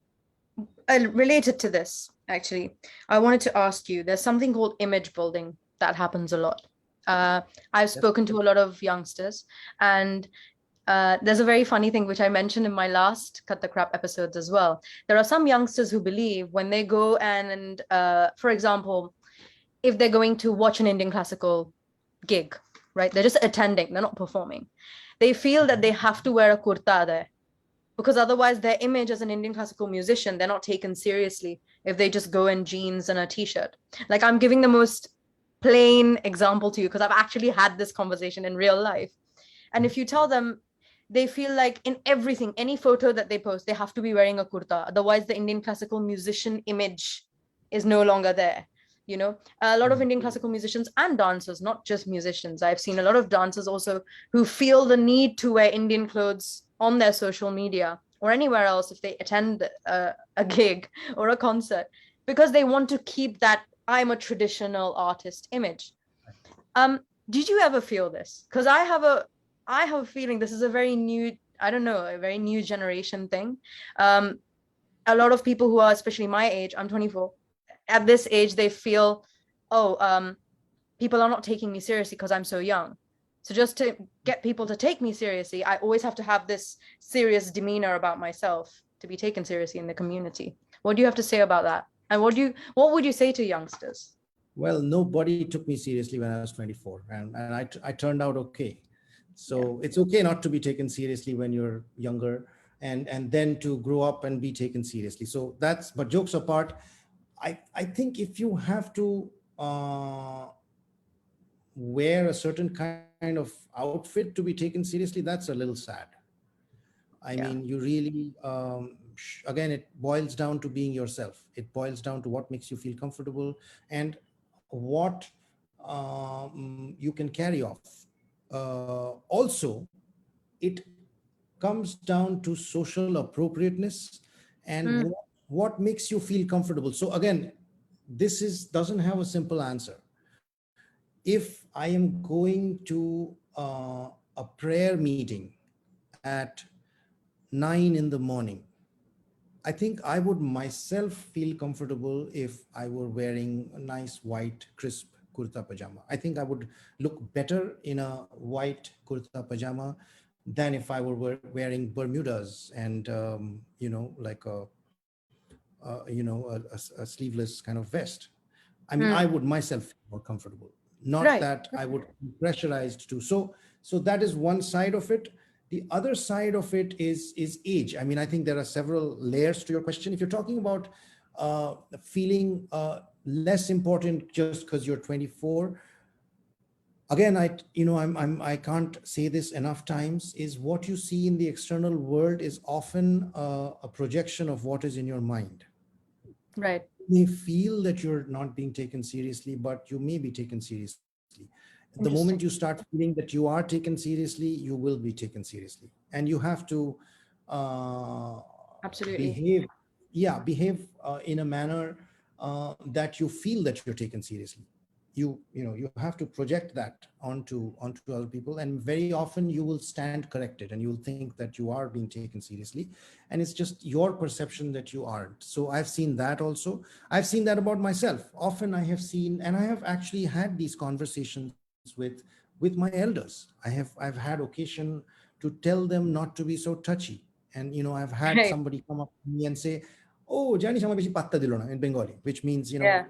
related to this, actually. I wanted to ask you, there's something called image building that happens a lot. I've Yes. spoken to a lot of youngsters, and there's a very funny thing which I mentioned in my last Cut the Crap episodes as well. There are some youngsters who believe when they go and for example, if they're going to watch an Indian classical gig, right? They're just attending, they're not performing. They feel that they have to wear a kurta there because otherwise their image as an Indian classical musician, they're not taken seriously if they just go in jeans and a t-shirt. Like, I'm giving the most plain example to you because I've actually had this conversation in real life. And if you tell them, they feel like in everything, any photo that they post, they have to be wearing a kurta. Otherwise, the Indian classical musician image is no longer there. You know, a lot of Mm. Indian classical musicians and dancers, not just musicians. I've seen a lot of dancers also who feel the need to wear Indian clothes on their social media or anywhere else if they attend a gig or a concert because they want to keep that I'm a traditional artist image. Um, did you ever feel this? Because I have a feeling this is a very new, I don't know, a very new generation thing. Um, a lot of people who are especially my age, I'm 24, at this age they feel, oh, people are not taking me seriously because I'm so young. So just to get people to take me seriously, I always have to have this serious demeanor about myself to be taken seriously in the community. What do you have to say about that? And what would you say to youngsters? Well, nobody took me seriously when I was 24, and I turned out okay. Yeah. So it's okay not to be taken seriously when you're younger, and then to grow up and be taken seriously. So that's, but jokes apart, I think if you have to wear a certain kind of outfit to be taken seriously, that's a little sad. I Yeah. mean, you really, again, it boils down to being yourself. It boils down to what makes you feel comfortable and what you can carry off. Also, it comes down to social appropriateness and Mm, what makes you feel comfortable. So, again, this is doesn't have a simple answer. If I am going to a prayer meeting at 9 in the morning, I think I would myself feel comfortable if I were wearing a nice white, crisp kurta pajama. I think I would look better in a white kurta pajama than if I were wearing Bermudas and, like a sleeveless kind of vest. I mean, I Hmm. would myself feel more comfortable. Not Right. that I would be pressurized to. So that is one side of it. The other side of it is age. I mean, I think there are several layers to your question. If you're talking about feeling less important just because you're 24, again, I can't say this enough times. Is what you see in the external world is often a projection of what is in your mind. Right. May feel that you're not being taken seriously, but you may be taken seriously. The moment you Interesting. start feeling that you are taken seriously, you will be taken seriously. And you have to uh, Absolutely. behave, yeah, behave in a manner that you feel that you're taken seriously. You have to project that onto other people, and very often you will stand corrected and you'll think that you are being taken seriously, and it's just your perception that you aren't. So I've seen that also. I've seen that about myself. Often I have seen, and I have actually had these conversations with my elders. I've had occasion to tell them not to be so touchy. And I've had Right. somebody come up to me and say, oh, Jani sama beshi patta dilo na, in Bengali, which means, Yeah.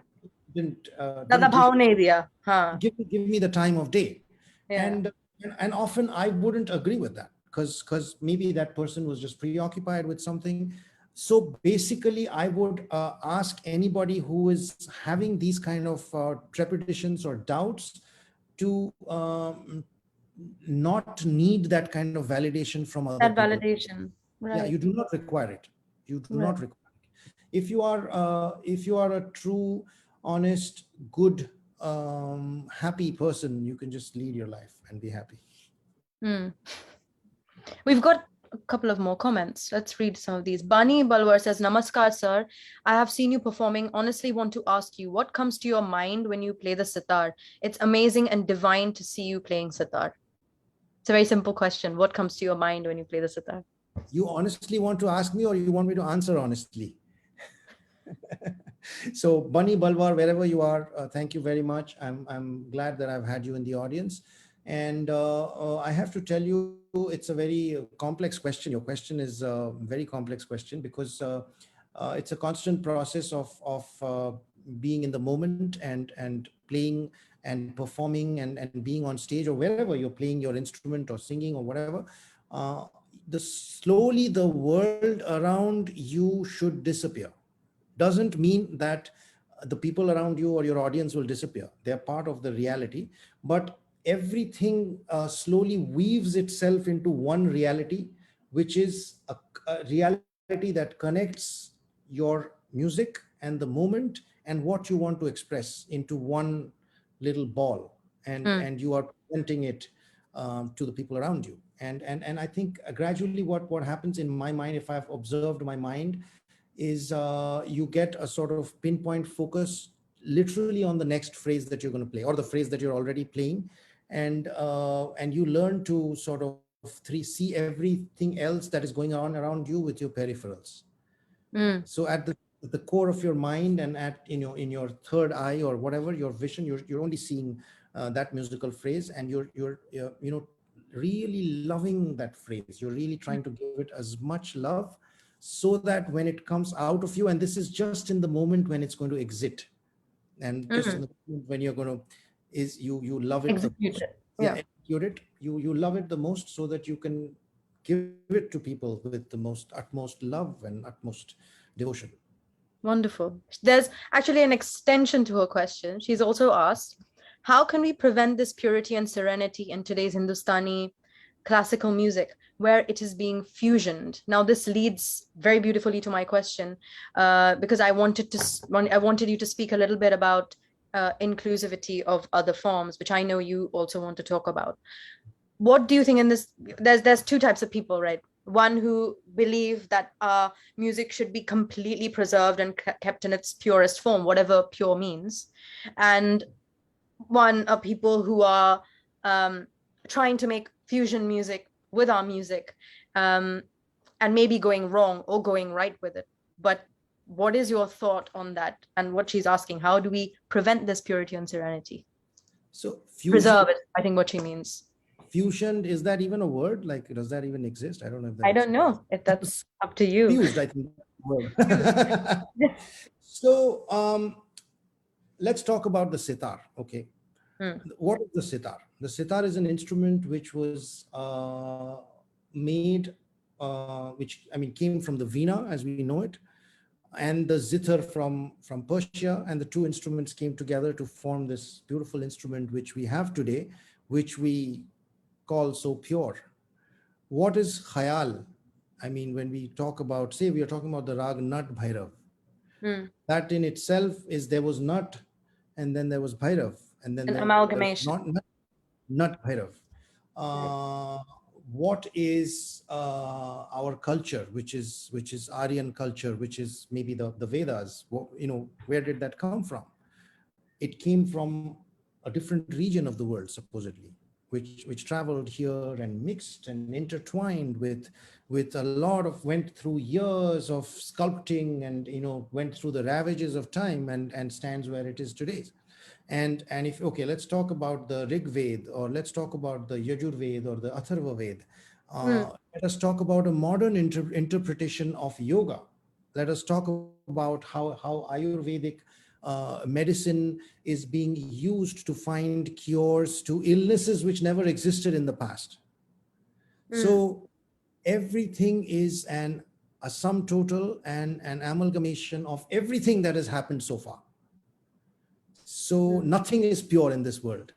didn't Dada bhav nahi diya. Huh. give me the time of day. Yeah. And often I wouldn't agree with that, because maybe that person was just preoccupied with something. So basically I would ask anybody who is having these kind of trepidations or doubts to not need that kind of validation from other That people. validation. Yeah, you Right. do not require it. You do not Right. require it. If you are a true, honest, good, happy person, you can just lead your life and be happy. Hmm. We've got a couple of more comments. Let's read some of these. Bani Balwar says, Namaskar, sir. I have seen you performing. Honestly, want to ask you, what comes to your mind when you play the sitar? It's amazing and divine to see you playing sitar. It's a very simple question. What comes to your mind when you play the sitar? You honestly want to ask me, or you want me to answer honestly? So Bunny Balwar, wherever you are, thank you very much. I'm glad that I've had you in the audience. And I have to tell you, it's a very complex question. Your question is a very complex question, because it's a constant process of being in the moment and playing and performing and being on stage or wherever you're playing your instrument or singing or whatever. uh, the slowly the world around you should disappear. Doesn't mean that the people around you or your audience will disappear. They're part of the reality, but everything slowly weaves itself into one reality, which is a reality that connects your music and the moment and what you want to express into one little ball, Hmm. and you are presenting it to the people around you. And I think gradually what happens in my mind, if I've observed my mind, is you get a sort of pinpoint focus literally on the next phrase that you're going to play, or the phrase that you're already playing. And you learn to sort of see everything else that is going on around you with your peripherals. Hmm. So at the core of your mind, and at in your third eye or whatever, your vision, you're only seeing that musical phrase, and you're really loving that phrase. You're really trying to give it as much love, so that when it comes out of you, and this is just in the moment when it's going to exit, and just in Hmm. the moment when you're going to, is you love it the Execute most. it. Yeah, Yeah. execute it. You love it the most, so that you can give it to people with the most utmost love and utmost devotion. Wonderful. There's actually an extension to her question. She's also asked, how can we prevent this purity and serenity in today's Hindustani classical music, where it is being fusioned? Now, this leads very beautifully to my question, because I wanted you to speak a little bit about inclusivity of other forms, which I know you also want to talk about. What do you think in this? There's two types of people, right? one who believe that music should be completely preserved and kept in its purest form, whatever pure means, and one are people who are trying to make fusion music with our music, um, and maybe going wrong or going right with it. But what is your thought on that? And what she's asking, how do we prevent this purity and serenity? So Preserve it, I think what she means. fusion, is that even a word? Like, does that even exist? I don't know if that I don't exists. know if that's up to you. Fused, I think that's the word. So let's talk about the sitar. Okay. Hmm. What is the sitar? The sitar is an instrument which was made, which I mean came from the veena as we know it, and the zither from Persia, and the two instruments came together to form this beautiful instrument which we have today, which we call so pure. What is khayal? I mean, when we talk about, say, we are talking about the rag Nat Bhairav, Hmm. that in itself is, there was Nat, and then there was Bhairav, and then An there's amalgamation. not Nat Bhairav. Right. Uh, what is our culture, which is Aryan culture, which is maybe the Vedas? Where did that come from? It came from a different region of the world, supposedly, which traveled here and mixed and intertwined with a lot of, went through years of sculpting, and went through the ravages of time, and stands where it is today. And if, okay, let's talk about the Rig Ved, or let's talk about the Yajur Ved or the Atharva Ved. Hmm. Let us talk about a modern interpretation of yoga. Let us talk about how Ayurvedic medicine is being used to find cures to illnesses which never existed in the past. Hmm. So everything is a sum total and an amalgamation of everything that has happened so far. So Hmm. nothing is pure in this world.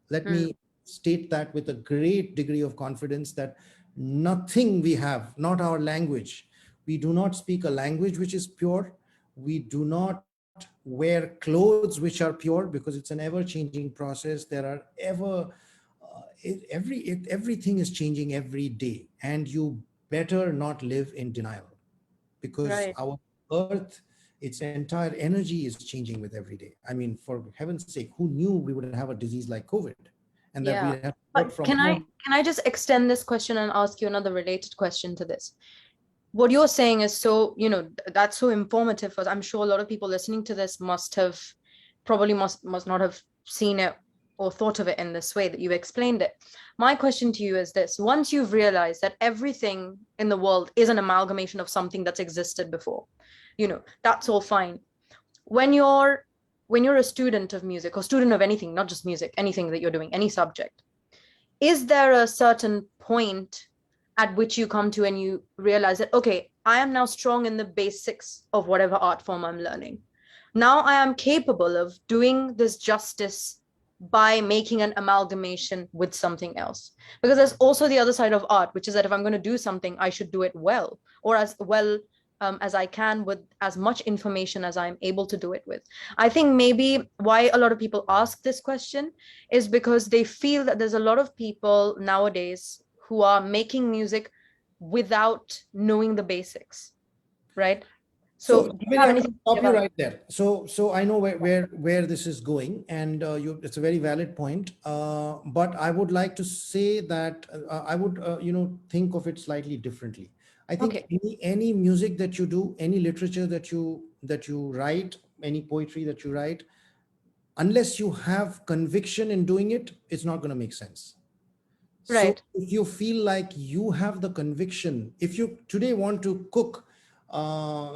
Let Hmm. me state that with a great degree of confidence, that nothing we have, not our language, we do not speak a language which is pure. We do not wear clothes which are pure, because it's an ever changing process. There are ever, everything is changing every day, and you better not live in denial, because Right. our earth, its entire energy is changing with every day. I mean, for heaven's sake, who knew we would have a disease like COVID, and that we Yeah. have to work But from can I home? can I just extend this question and ask you another related question to this? What you're saying is so, that's so informative for us. I'm sure a lot of people listening to this must not have seen it or thought of it in this way that you've explained it. My question to you is this: once you've realized that everything in the world is an amalgamation of something that's existed before, that's all fine. When you're a student of music, or student of anything, not just music, anything that you're doing, any subject, is there a certain point at which you come to and you realize that, okay, I am now strong in the basics of whatever art form I'm learning. Now I am capable of doing this justice by making an amalgamation with something else? Because there's also the other side of art, which is that if I'm going to do something, I should do it well, or as well as I can, with as much information as I'm able to do it with. I think maybe why a lot of people ask this question is because they feel that there's a lot of people nowadays who are making music without knowing the basics, right? So, So, do you Saberi, have I'm going anything to to say stop you about right there. So I know where this is going, and it's a very valid point. But I would like to say that I would, think of it slightly differently. I it? think Okay, any music that you do, any literature that you write, any poetry that you write, unless you have conviction in doing it, it's not going to make sense. So right, if you feel like you have the conviction, if you today want to cook,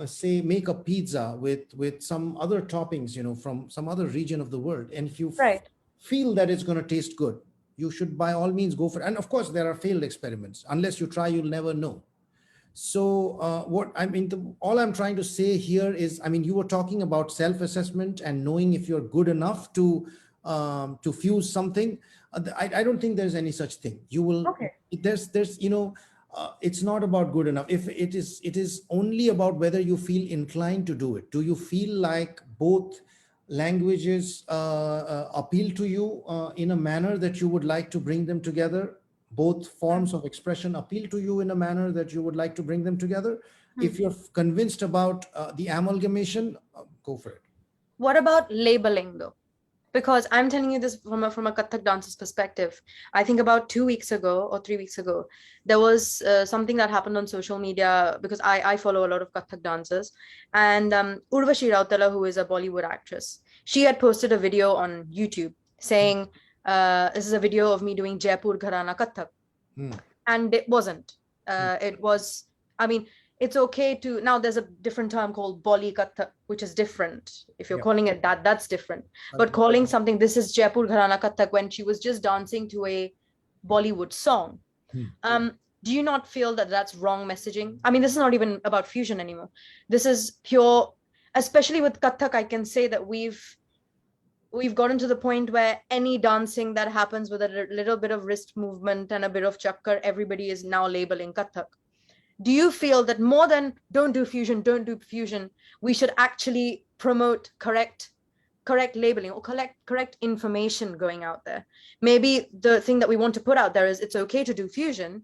say make a pizza with some other toppings, from some other region of the world, and if you right, feel that it's going to taste good, you should by all means go for it. And of course, there are failed experiments. Unless you try, you'll never know. So, what I mean, all I'm trying to say here is, I mean, you were talking about self-assessment and knowing if you're good enough to fuse something. I don't think there's any such thing. You will, okay, there's, it's not about good enough. If it is only about whether you feel inclined to do it. Do you feel like both languages appeal to you in a manner that you would like to bring them together? both forms of expression appeal to you in a manner that you would like to bring them together. If you're convinced about the amalgamation, go for it. What about labeling though? Because I'm telling you this from a Kathak dancer's perspective. I think about 2 weeks ago or 3 weeks ago, there was something that happened on social media because I follow a lot of Kathak dancers. And Urvashi Rautala, who is a Bollywood actress, she had posted a video on YouTube saying, this is a video of me doing Jaipur Gharana Kathak. Hmm. And it wasn't. It was, I mean, it's okay to, now there's a different term called Bolly Kathak, which is different. If you're Yeah. calling it that, that's different. But Agree. calling something, this is Jaipur Gharana Kathak, when she was just dancing to a Bollywood song. Hmm. Do you not feel that that's wrong messaging? I mean, this is not even about fusion anymore. This is pure, especially with Kathak, I can say that we've gotten to the point where any dancing that happens with a little bit of wrist movement and a bit of chakkar, everybody is now labeling Kathak. Do you feel that more than don't do fusion, we should actually promote correct labeling or correct information going out there? Maybe the thing that we want to put out there is it's okay to do fusion,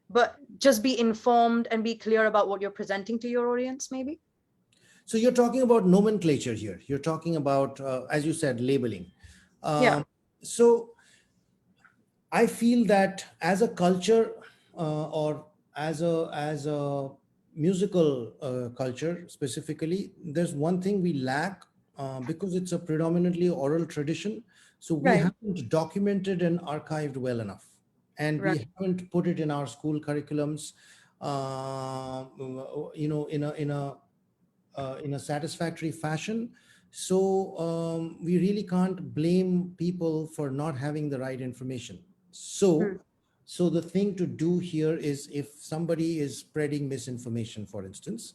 but just be informed and be clear about what you're presenting to your audience, maybe. So you're talking about nomenclature here. You're talking about, as you said, labeling. Yeah. So I feel that as a culture, or as a musical culture specifically, there's one thing we lack, because it's a predominantly oral tradition. So we Right. haven't documented and archived well enough, and Right. we haven't put it in our school curriculums, in a satisfactory fashion. So we really can't blame people for not having the right information. So, Hmm. so the thing to do here is, if somebody is spreading misinformation, for instance,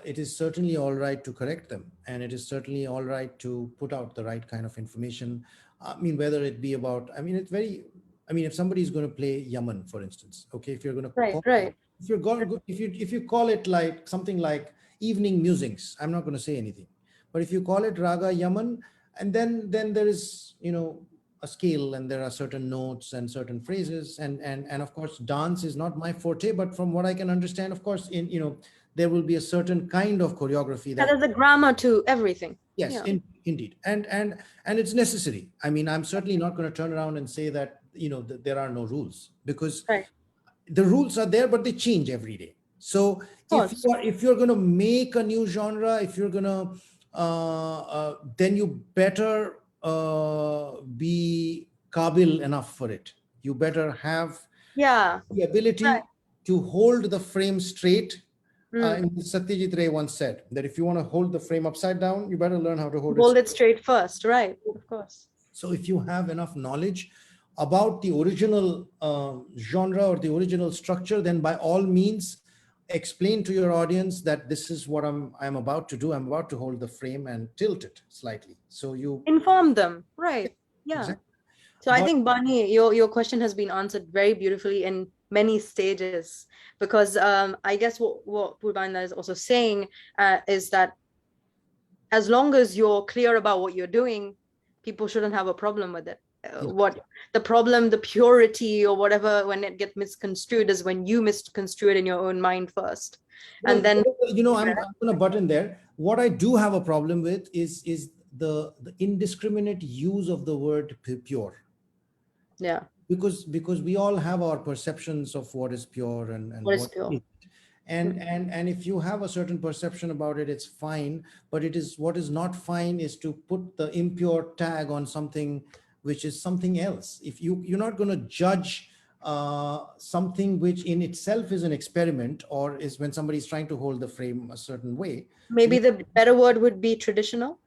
it is certainly all right to correct them, and it is certainly all right to put out the right kind of information. I mean, whether it be about, I mean, it's very, I mean, if somebody is going to play Yaman, for instance, okay, if you're going to Right. call, Right. if you're going, if you call it like something like evening musings, I'm not going to say anything. But if you call it Raga Yaman, and then there is, a scale, and there are certain notes and certain phrases, and of course dance is not my forte, but from what I can understand, of course, there will be a certain kind of choreography Yeah, that, there's a grammar to everything. yes, Yeah. indeed, and it's necessary. I mean, I'm certainly not going to turn around and say that, that there are no rules, because Right. the rules are there, but they change every day. So Of course. if you're going to make a new genre, if you're going to, then you better be kabil enough for it. You better have Yeah. the Right. ability to hold the frame straight. Mm. Satyajit Ray once said that if you want to hold the frame upside down, you better learn how to hold it Hold it straight. straight first. Right. Of course. So if you have enough knowledge about the original genre or the original structure, then by all means explain to your audience that this is what I'm about to do. I'm about to hold the frame and tilt it slightly. So you, Inform them. Right. Yeah. exactly. So I But think Bani, your question has been answered very beautifully in many stages, because I guess what Purbayan is also saying is that as long as you're clear about what you're doing, people shouldn't have a problem with it. yeah, What the problem, the purity or whatever, when it gets misconstrued, is when you misconstrue it in your own mind first, well, and then I'm going to butt in there. What I do have a problem with is the indiscriminate use of the word pure, yeah, because we all have our perceptions of what is pure and what is what pure? is, and if you have a certain perception about it, it's fine. But it is, what is not fine is to put the impure tag on something which is something else. If you're not going to judge something which in itself is an experiment, or is when somebody is trying to hold the frame a certain way. Maybe the better word would be traditional.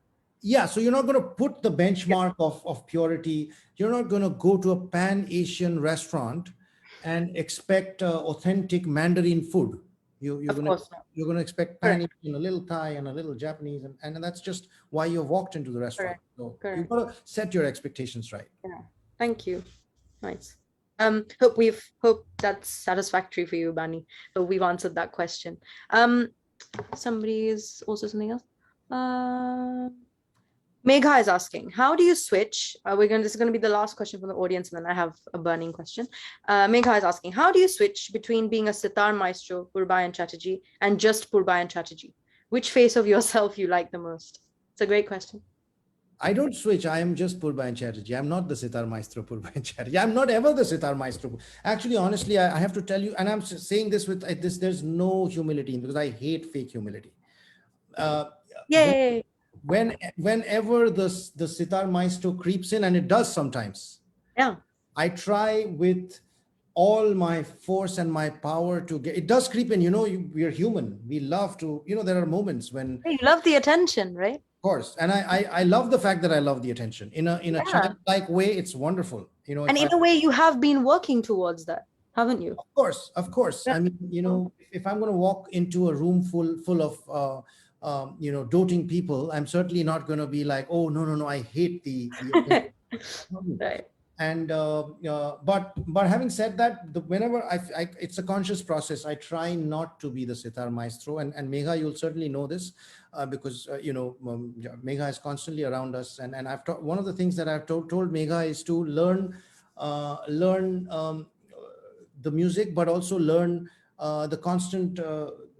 Yeah, so you're not going to put the Yeah, benchmark of purity. You're not going to go to a pan-Asian restaurant and expect authentic Mandarin food. You're of going to, course not. you're going to expect Correct, pan-Asian, a little Thai, and a little Japanese, and that's just why you've walked into the restaurant. correct, So you've correct. got to set your expectations right. Yeah. Thank you. Nice. Hope that's satisfactory for you, Bani. Hope we've answered that question. Somebody is also something else. Uh, Megha is asking, how do you switch? This is going to be the last question from the audience, and then I have a burning question. Megha is asking, how do you switch between being a sitar maestro, Purbayan Chatterjee, and just Purbayan Chatterjee? Which face of yourself you like the most? It's a great question. I don't switch. I am just Purbayan Chatterjee. I'm not the sitar maestro Purbayan Chatterjee. I'm not ever the sitar maestro. Actually, honestly, I have to tell you, and I'm saying this with this. There's no humility because I hate fake humility. Uh, when, Yay! whenever the sitar maestro creeps in, and it does sometimes, Yeah. I try with all my force and my power to get. It does creep in. We are human. We love to. There are moments when, You love the attention, right? course, and I love the fact that I love the attention in a Yeah. childlike way. It's wonderful, And if in I, a way, you have been working towards that, haven't you? of course, Yeah. I mean, if I'm going to walk into a room full of doting people, I'm certainly not going to be like, oh, no, no, no, I hate the attention. Right. And but having said that, whenever it's a conscious process. I try not to be the sitar maestro, and Megha, you'll certainly know this, because yeah, Megha is constantly around us, and one of the things that I've told Megha is to learn the music, but also learn the constant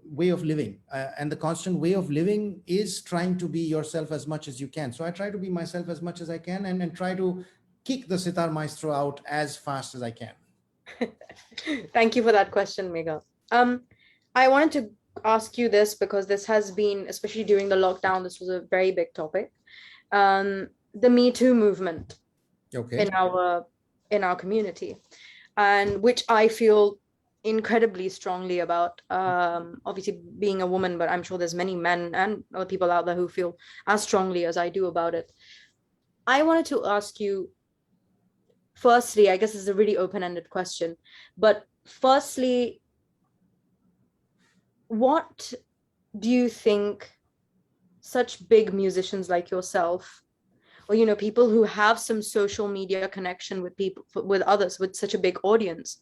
way of living, and the constant way of living is trying to be yourself as much as you can. So I try to be myself as much as I can, and try to kick the sitar maestro out as fast as I can. Thank you for that question, Megha. Um, I wanted to ask you this because this has been, especially during the lockdown, this was a very big topic. The Me Too movement Okay. in our community, and which I feel incredibly strongly about. Obviously, being a woman, but I'm sure there's many men and other people out there who feel as strongly as I do about it. I wanted to ask you, firstly, I guess this is a really open-ended question, but firstly, what do you think such big musicians like yourself, or people who have some social media connection with people, with others, with such a big audience,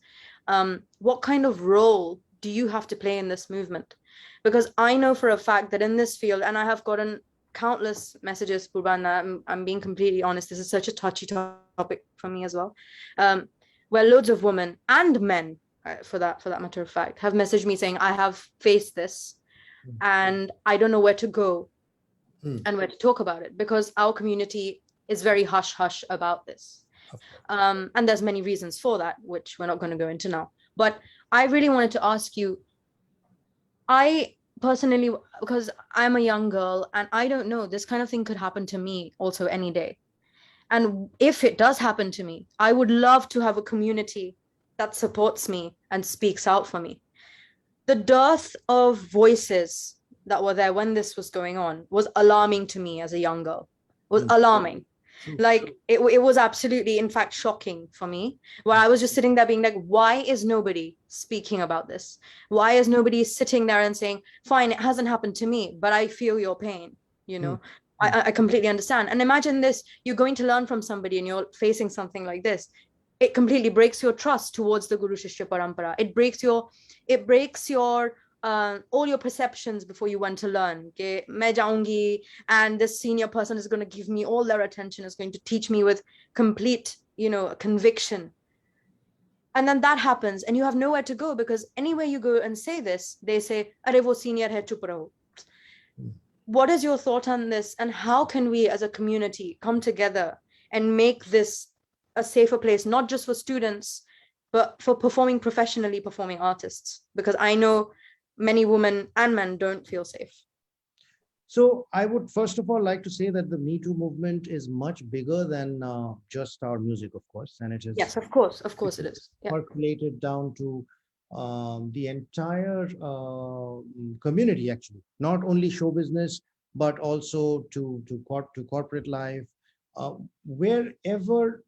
what kind of role do you have to play in this movement? Because I know for a fact that in this field, and I have gotten countless messages, Purban, I'm being completely honest, this is such a touchy topic for me as well, um, where loads of women and men, for that matter of fact, have messaged me saying, I have faced this and I don't know where to go Hmm. and where to talk about it, because our community is very hush hush about this. Of course. And there's many reasons for that, which we're not going to go into now. But I really wanted to ask you, I personally, because I'm a young girl and I don't know, this kind of thing could happen to me also any day. And if it does happen to me, I would love to have a community that supports me and speaks out for me. The dearth of voices that were there when this was going on was alarming to me as a young girl. Was Hmm. alarming. True. Like it was absolutely, in fact, shocking for me, where I was just sitting there being like, why is nobody speaking about this? Why is nobody sitting there and saying, fine, it hasn't happened to me, but I feel your pain, you Hmm. know? Hmm. I completely understand. And imagine this, you're going to learn from somebody and you're facing something like this. It completely breaks your trust towards the Guru Shishya Parampara. It breaks your all your perceptions before you went to learn. Okay, मैं जाऊंगी, and this senior person is going to give me all their attention, is going to teach me with complete, conviction. And then that happens, and you have nowhere to go, because anywhere you go and say this, they say, "Arey wo senior hai, chup raho." Hmm. What is your thought on this, and how can we as a community come together and make this a safer place, not just for students, but for performing artists? Because I know many women and men don't feel safe. So I would first of all like to say that the Me Too movement is much bigger than just our music, of course, and Yes, of it course it is. Yeah. percolated down to the entire community, actually, not only show business, but also to corporate life. Wherever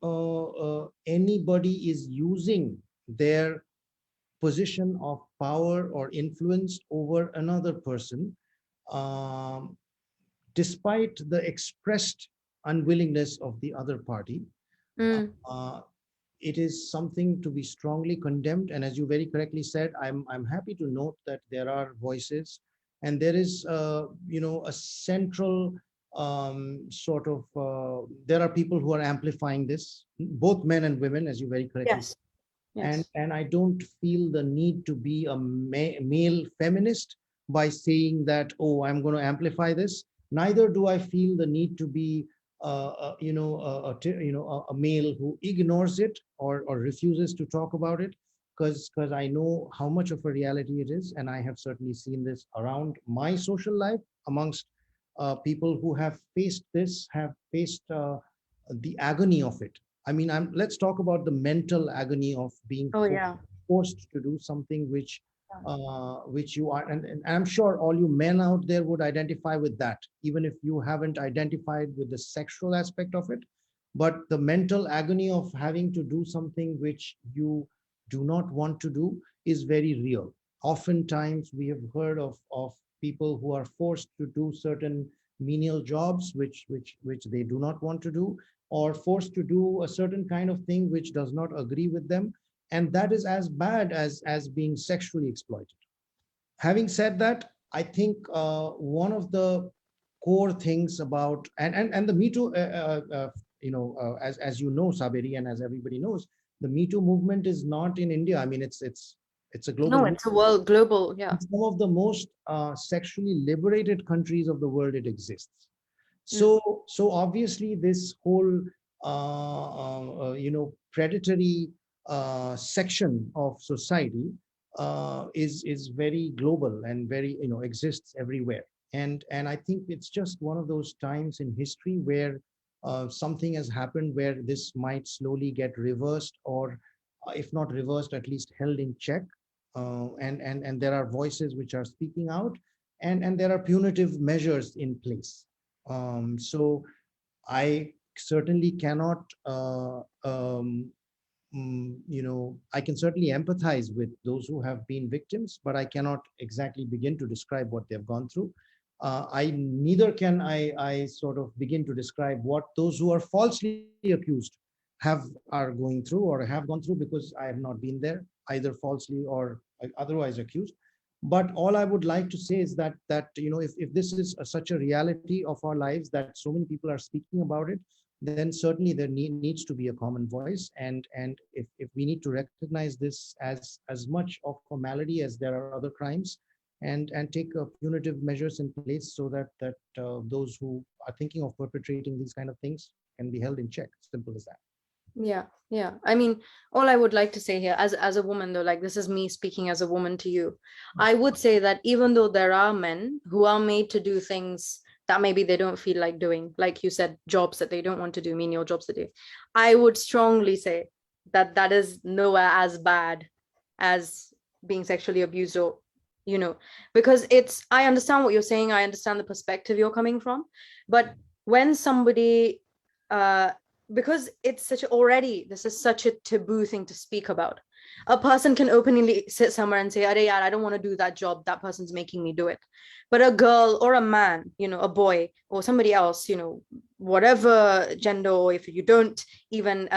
anybody is using their position of power or influence over another person, um, despite the expressed unwillingness of the other party, Mm, uh, it is something to be strongly condemned. And as you very correctly said, I'm happy to note that there are voices, and there is a central sort of there are people who are amplifying this, both men and women, as you very correctly, Yes. and I don't feel the need to be a male feminist by saying that, oh, I'm going to amplify this. Neither do I feel the need to be a male who ignores it or refuses to talk about it, because I know how much of a reality it is, and I have certainly seen this around my social life amongst people who have faced this, have faced the agony of it. I mean, let's talk about the mental agony of being Oh yeah. forced to do something which you are, and I'm sure all you men out there would identify with that, even if you haven't identified with the sexual aspect of it. But the mental agony of having to do something which you do not want to do is very real. Oftentimes, we have heard of people who are forced to do certain menial jobs which they do not want to do, or forced to do a certain kind of thing which does not agree with them, and that is as bad as being sexually exploited. Having said that, I think one of the core things about, and the Me Too, as you know, Saberi, and as everybody knows, the Me Too movement is not in India. I mean, it's a global No, movement. it's a world global. Yeah. In some of the most sexually liberated countries of the world, it exists. Mm. So obviously this whole predatory section of society is very global and very, exists everywhere. And I think it's just one of those times in history where something has happened where this might slowly get reversed, or if not reversed, at least held in check. And there are voices which are speaking out, and there are punitive measures in place. So I certainly cannot, I can certainly empathize with those who have been victims, but I cannot exactly begin to describe what they've gone through. I neither can I sort of begin to describe what those who are falsely accused are going through or have gone through, because I have not been there, either falsely or otherwise accused. But all I would like to say is that if this is such a reality of our lives, that so many people are speaking about it, then certainly there needs to be a common voice. And if we need to recognize this as much of a malady as there are other crimes, and take punitive measures in place, so that those who are thinking of perpetrating these kind of things can be held in check. Simple as that. Yeah, yeah. I mean, all I would like to say here, as a woman though, like this is me speaking as a woman to you. I would say that even though there are men who are made to do things that maybe they don't feel like doing, like you said, jobs that they don't want to do, menial jobs to do, I would strongly say that that is nowhere as bad as being sexually abused, or because I understand what you're saying, I understand the perspective you're coming from, but when somebody uh because it's this is such a taboo thing to speak about. A person can openly sit somewhere and say, "Arey yaar, I don't want to do that job. That person's making me do it." But a girl or a man, a boy or somebody else, whatever gender, or if you don't even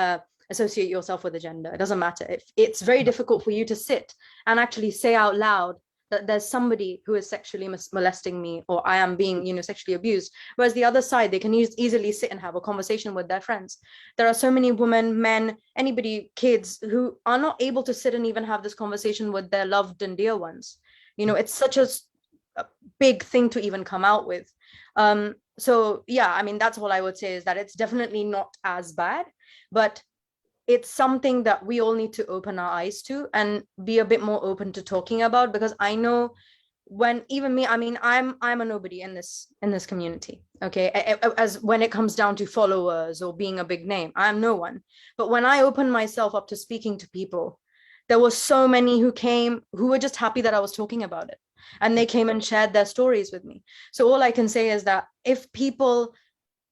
associate yourself with a gender, it doesn't matter. If it's very difficult for you to sit and actually say out loud that there's somebody who is sexually molesting me, or I am being, sexually abused. Whereas the other side, they can easily sit and have a conversation with their friends. There are so many women, men, anybody, kids who are not able to sit and even have this conversation with their loved and dear ones. It's such a big thing to even come out with. So yeah, I mean, that's all I would say, is that it's definitely not as bad, but it's something that we all need to open our eyes to and be a bit more open to talking about. Because I know, when even me, I mean, I'm a nobody in this community, okay, as when it comes down to followers or being a big name, I'm no one. But when I opened myself up to speaking to people, there were so many who came, who were just happy that I was talking about it, and they came and shared their stories with me. So all I can say is that if people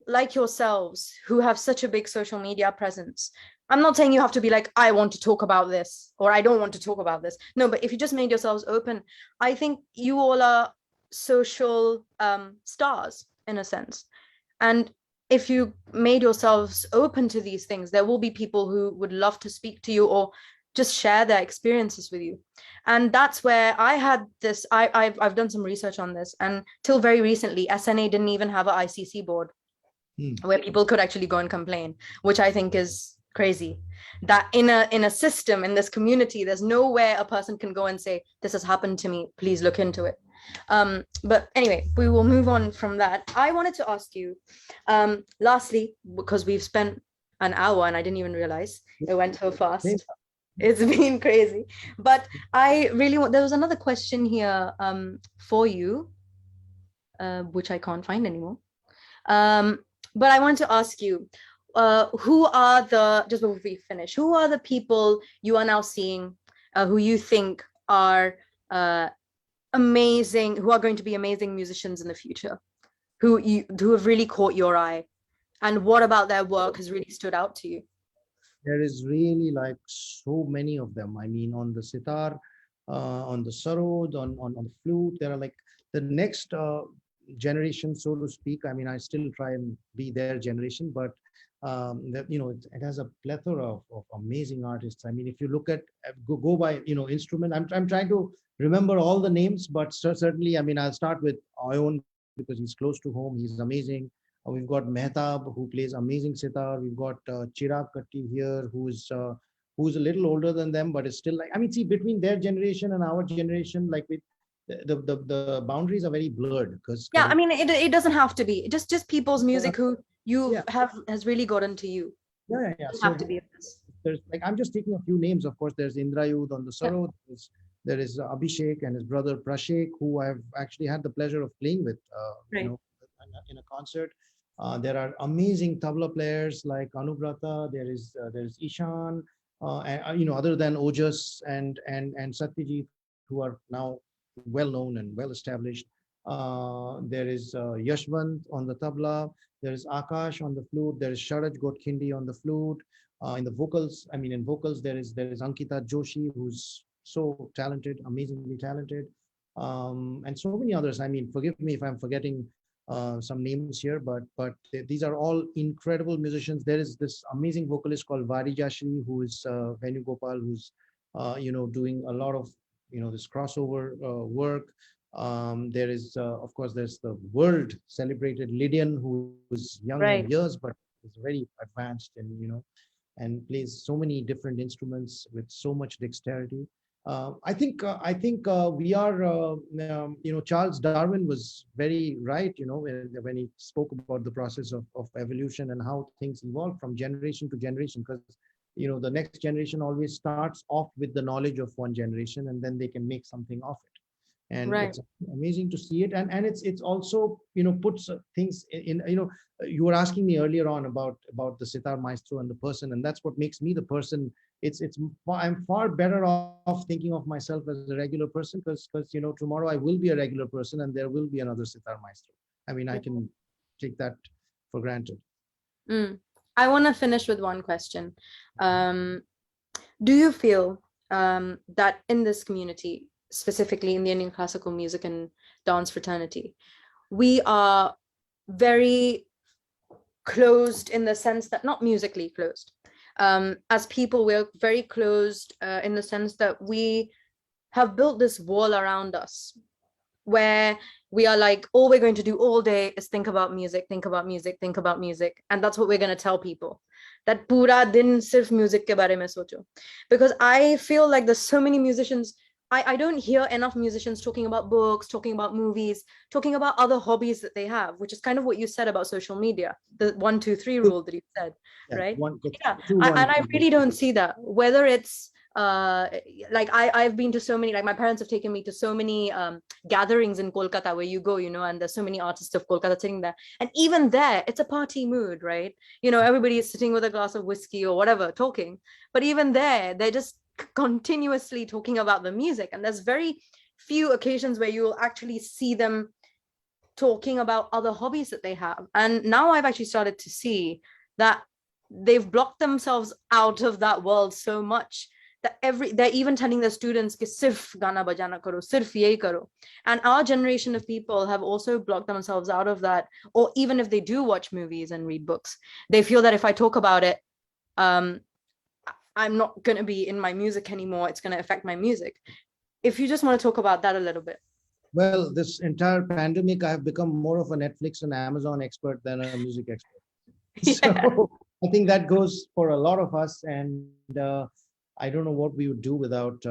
like yourselves who have such a big social media presence, I'm not saying you have to be like, I want to talk about this or I don't want to talk about this. No, but if you just made yourselves open, I think you all are social stars in a sense. And if you made yourselves open to these things, there will be people who would love to speak to you, or just share their experiences with you. And that's where I had this, I've done some research on this, and till very recently SNA didn't even have an ICC board where people could actually go and complain, which I think is crazy. That in a system, in this community, there's nowhere a person can go and say, this has happened to me, please look into it. But anyway, we will move on from that. I wanted to ask you, lastly, because we've spent an hour and I didn't even realize it went so fast. It's been crazy. But I really want, there was another question here for you, which I can't find anymore. But I want to ask you, who are the, just before we finish, who are the people you are now seeing who you think are amazing, who are going to be amazing musicians in the future, who have really caught your eye? And what about their work has really stood out to you? There is really like so many of them. I mean, on the sitar, on the sarod, on the flute, there are like the next generation, so to speak. I mean, I still try and be their generation, but that, you know, it has a plethora of amazing artists. I mean, if you look at go by, you know, instrument, I'm trying to remember all the names, but certainly, I mean, I'll start with Ayon because he's close to home. He's amazing. We've got Mehtab, who plays amazing sitar. We've got Chirag Katti here, who's a little older than them, but is still like, I mean, see, between their generation and our generation, like with the boundaries are very blurred because Yeah, I mean, it doesn't have to be just people's music who you have has really gotten to you. Yeah. Doesn't So have to be this. there's like, I'm just taking a few names. Of course, there's Indrayud on the Sarod. There is Abhishek and his brother Prashek, who I've actually had the pleasure of playing with, you know, in a concert. There are amazing tabla players like Anubrata. There's Ishan, and, you know, other than Ojas and Satyajit, who are now well known and well established. There is Yashwant on the tabla. There is Akash on the flute. There is Sharaj Godkhindi on the flute. In the vocals, I mean, in vocals, there is Ankita Joshi, who's so talented, amazingly talented, and so many others. I mean, forgive me if I'm forgetting some names here, but these are all incredible musicians. There is this amazing vocalist called Vari Jashri, who is Venu Gopal, who's you know, doing a lot of, you know, this crossover work. There is, of course, there's the world celebrated Lydian, who's young in years, but is very advanced, and, you know, and plays so many different instruments with so much dexterity. I think we are, you know, Charles Darwin was very right, you know, when he spoke about the process of evolution and how things evolve from generation to generation, because, you know, the next generation always starts off with the knowledge of one generation, and then they can make something of it. And it's amazing to see it, and it's also, you know, puts things in, you know, you were asking me earlier on about the sitar maestro and the person, and that's what makes me the person. I'm far better off thinking of myself as a regular person, because you know, tomorrow I will be a regular person and there will be another sitar maestro. I mean, I can take that for granted. I want to finish with one question. Do you feel that in this community, specifically in the Indian classical music and dance fraternity, we are very closed in the sense that, not musically closed, as people, we're very closed in the sense that we have built this wall around us where we are like, all we're going to do all day is think about music, think about music, think about music. And that's what we're going to tell people, that pura din sirf music ke bare mein socho. Because I feel like there's so many musicians, I don't hear enough musicians talking about books, talking about movies, talking about other hobbies that they have, which is kind of what you said about social media, the 1, 2, 3 rule that you said, right? And I really don't see that, whether it's like I've been to so many, like my parents have taken me to so many gatherings in Kolkata where you go, you know, and there's so many artists of Kolkata sitting there, and even there it's a party mood, right? You know, everybody is sitting with a glass of whiskey or whatever talking, but even there they're just continuously talking about the music, and there's very few occasions where you'll actually see them talking about other hobbies that they have. And now I've actually started to see that they've blocked themselves out of that world so much that they're even telling their students ki sirf gana bajana karo, sirf ye karo. And our generation of people have also blocked themselves out of that. Or even if they do watch movies and read books, they feel that if I talk about it, I'm not going to be in my music anymore. It's going to affect my music. If you just want to talk about that a little bit. Well, this entire pandemic, I have become more of a Netflix and Amazon expert than a music expert. Yeah. So I think that goes for a lot of us, and I don't know what we would do without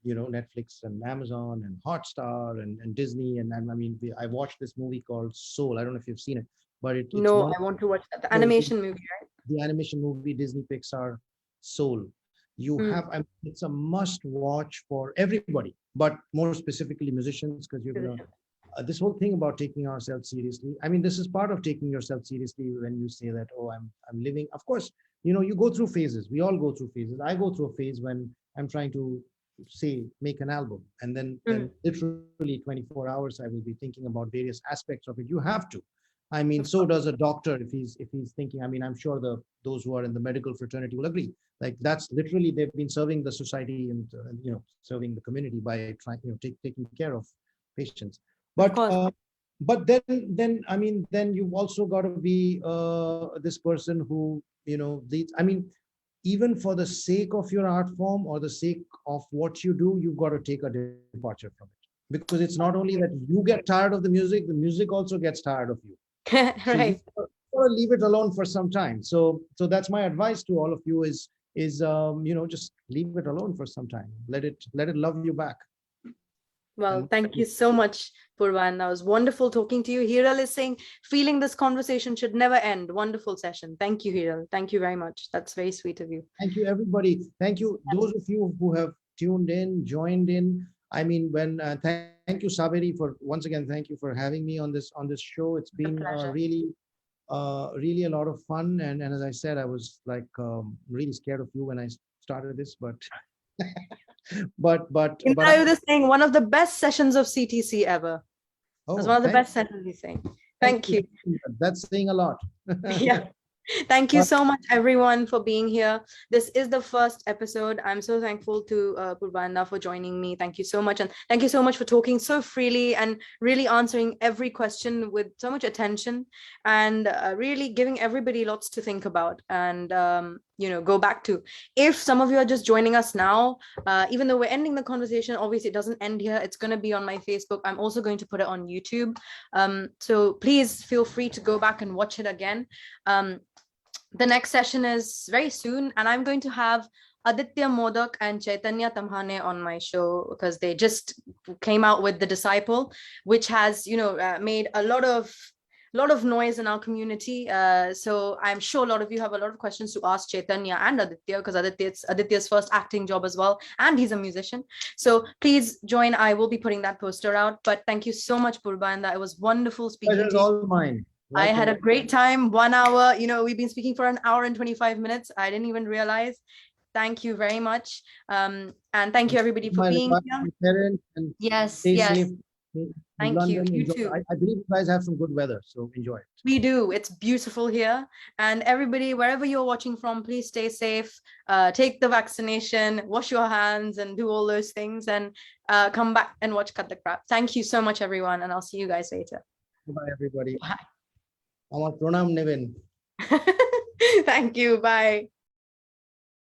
Netflix and Amazon and Hotstar and Disney. And I mean, I watched this movie called Soul. I don't know if you've seen it, but it's No, one of I want to watch that. The the, animation movie, right? the animation movie Disney Pixar Soul. You Mm. have, I mean, it's a must watch for everybody, but more specifically musicians, because you're gonna this whole thing about taking ourselves seriously. I mean, this is part of taking yourself seriously when you say that, oh, I'm living. Of course, you go through phases. We all go through phases. I go through a phase when I'm trying to say make an album, and then Mm. literally 24 hours I will be thinking about various aspects of it. You have to. I mean, Of so course. does a doctor if he's thinking. I mean, I'm sure those who are in the medical fraternity will agree. Like that's literally they've been serving the society and serving the community by trying taking care of patients. Of But course. but then I mean, then you've also got to be this person who leads. I mean, even for the sake of your art form or the sake of what you do, you've got to take a departure from it, because it's not only that you get tired of the music also gets tired of you. So you Right. gotta leave it alone for some time. So that's my advice to all of you is just leave it alone for some time. Let it love you back. Well, And thank you so much, Purvan. That was wonderful talking to you. Hiral is saying, feeling this conversation should never end. Wonderful session. Thank you, Hiral. Thank you very much. That's very sweet of you. thank you, everybody. Thank you, those of you who have tuned in, joined in. I mean, thank you, Saberi, for once again. Thank you for having me on this show. It's It's a been pleasure. really a lot of fun. And as I said, I was like really scared of you when I started this, but but Indra is saying one of the best sessions of CTC ever. It was oh, one of the best sessions he's saying. thank Thank you. you. That's saying a lot. Yeah. Thank you But so much, everyone, for being here. This is the first episode. I'm so thankful to Purvanda for joining me. Thank you so much. And thank you so much for talking so freely and really answering every question with so much attention and really giving everybody lots to think about and, go back to. If some of you are just joining us now, even though we're ending the conversation, obviously it doesn't end here. It's going to be on my Facebook. I'm also going to put it on YouTube. So please feel free to go back and watch it again. The next session is very soon, and I'm going to have Aditya Modak and Chaitanya Tamhane on my show because they just came out with The Disciple, which has, made a lot of noise in our community. So I'm sure a lot of you have a lot of questions to ask Chaitanya and Aditya because it's Aditya's first acting job as well, and he's a musician. So please join. I will be putting that poster out. But thank you so much, Purba, it was wonderful speaking pleasure's to you. all mine. I had Likewise. a great time. 1 hour, we've been speaking for an hour and 25 minutes. I didn't even realize. Thank you very much. And thank you everybody for My being regards to here. my parents, and Yes, stay yes. safe in Thank you. London. You Enjoy. too. I believe you guys have some good weather, so enjoy it. We do. It's beautiful here. And everybody, wherever you're watching from, please stay safe. Take the vaccination, wash your hands, and do all those things. And come back and watch Cut the Crap. Thank you so much, everyone. And I'll see you guys later. Bye, everybody. Bye. আমার প্রণাম নেবেন। Thank you. Bye.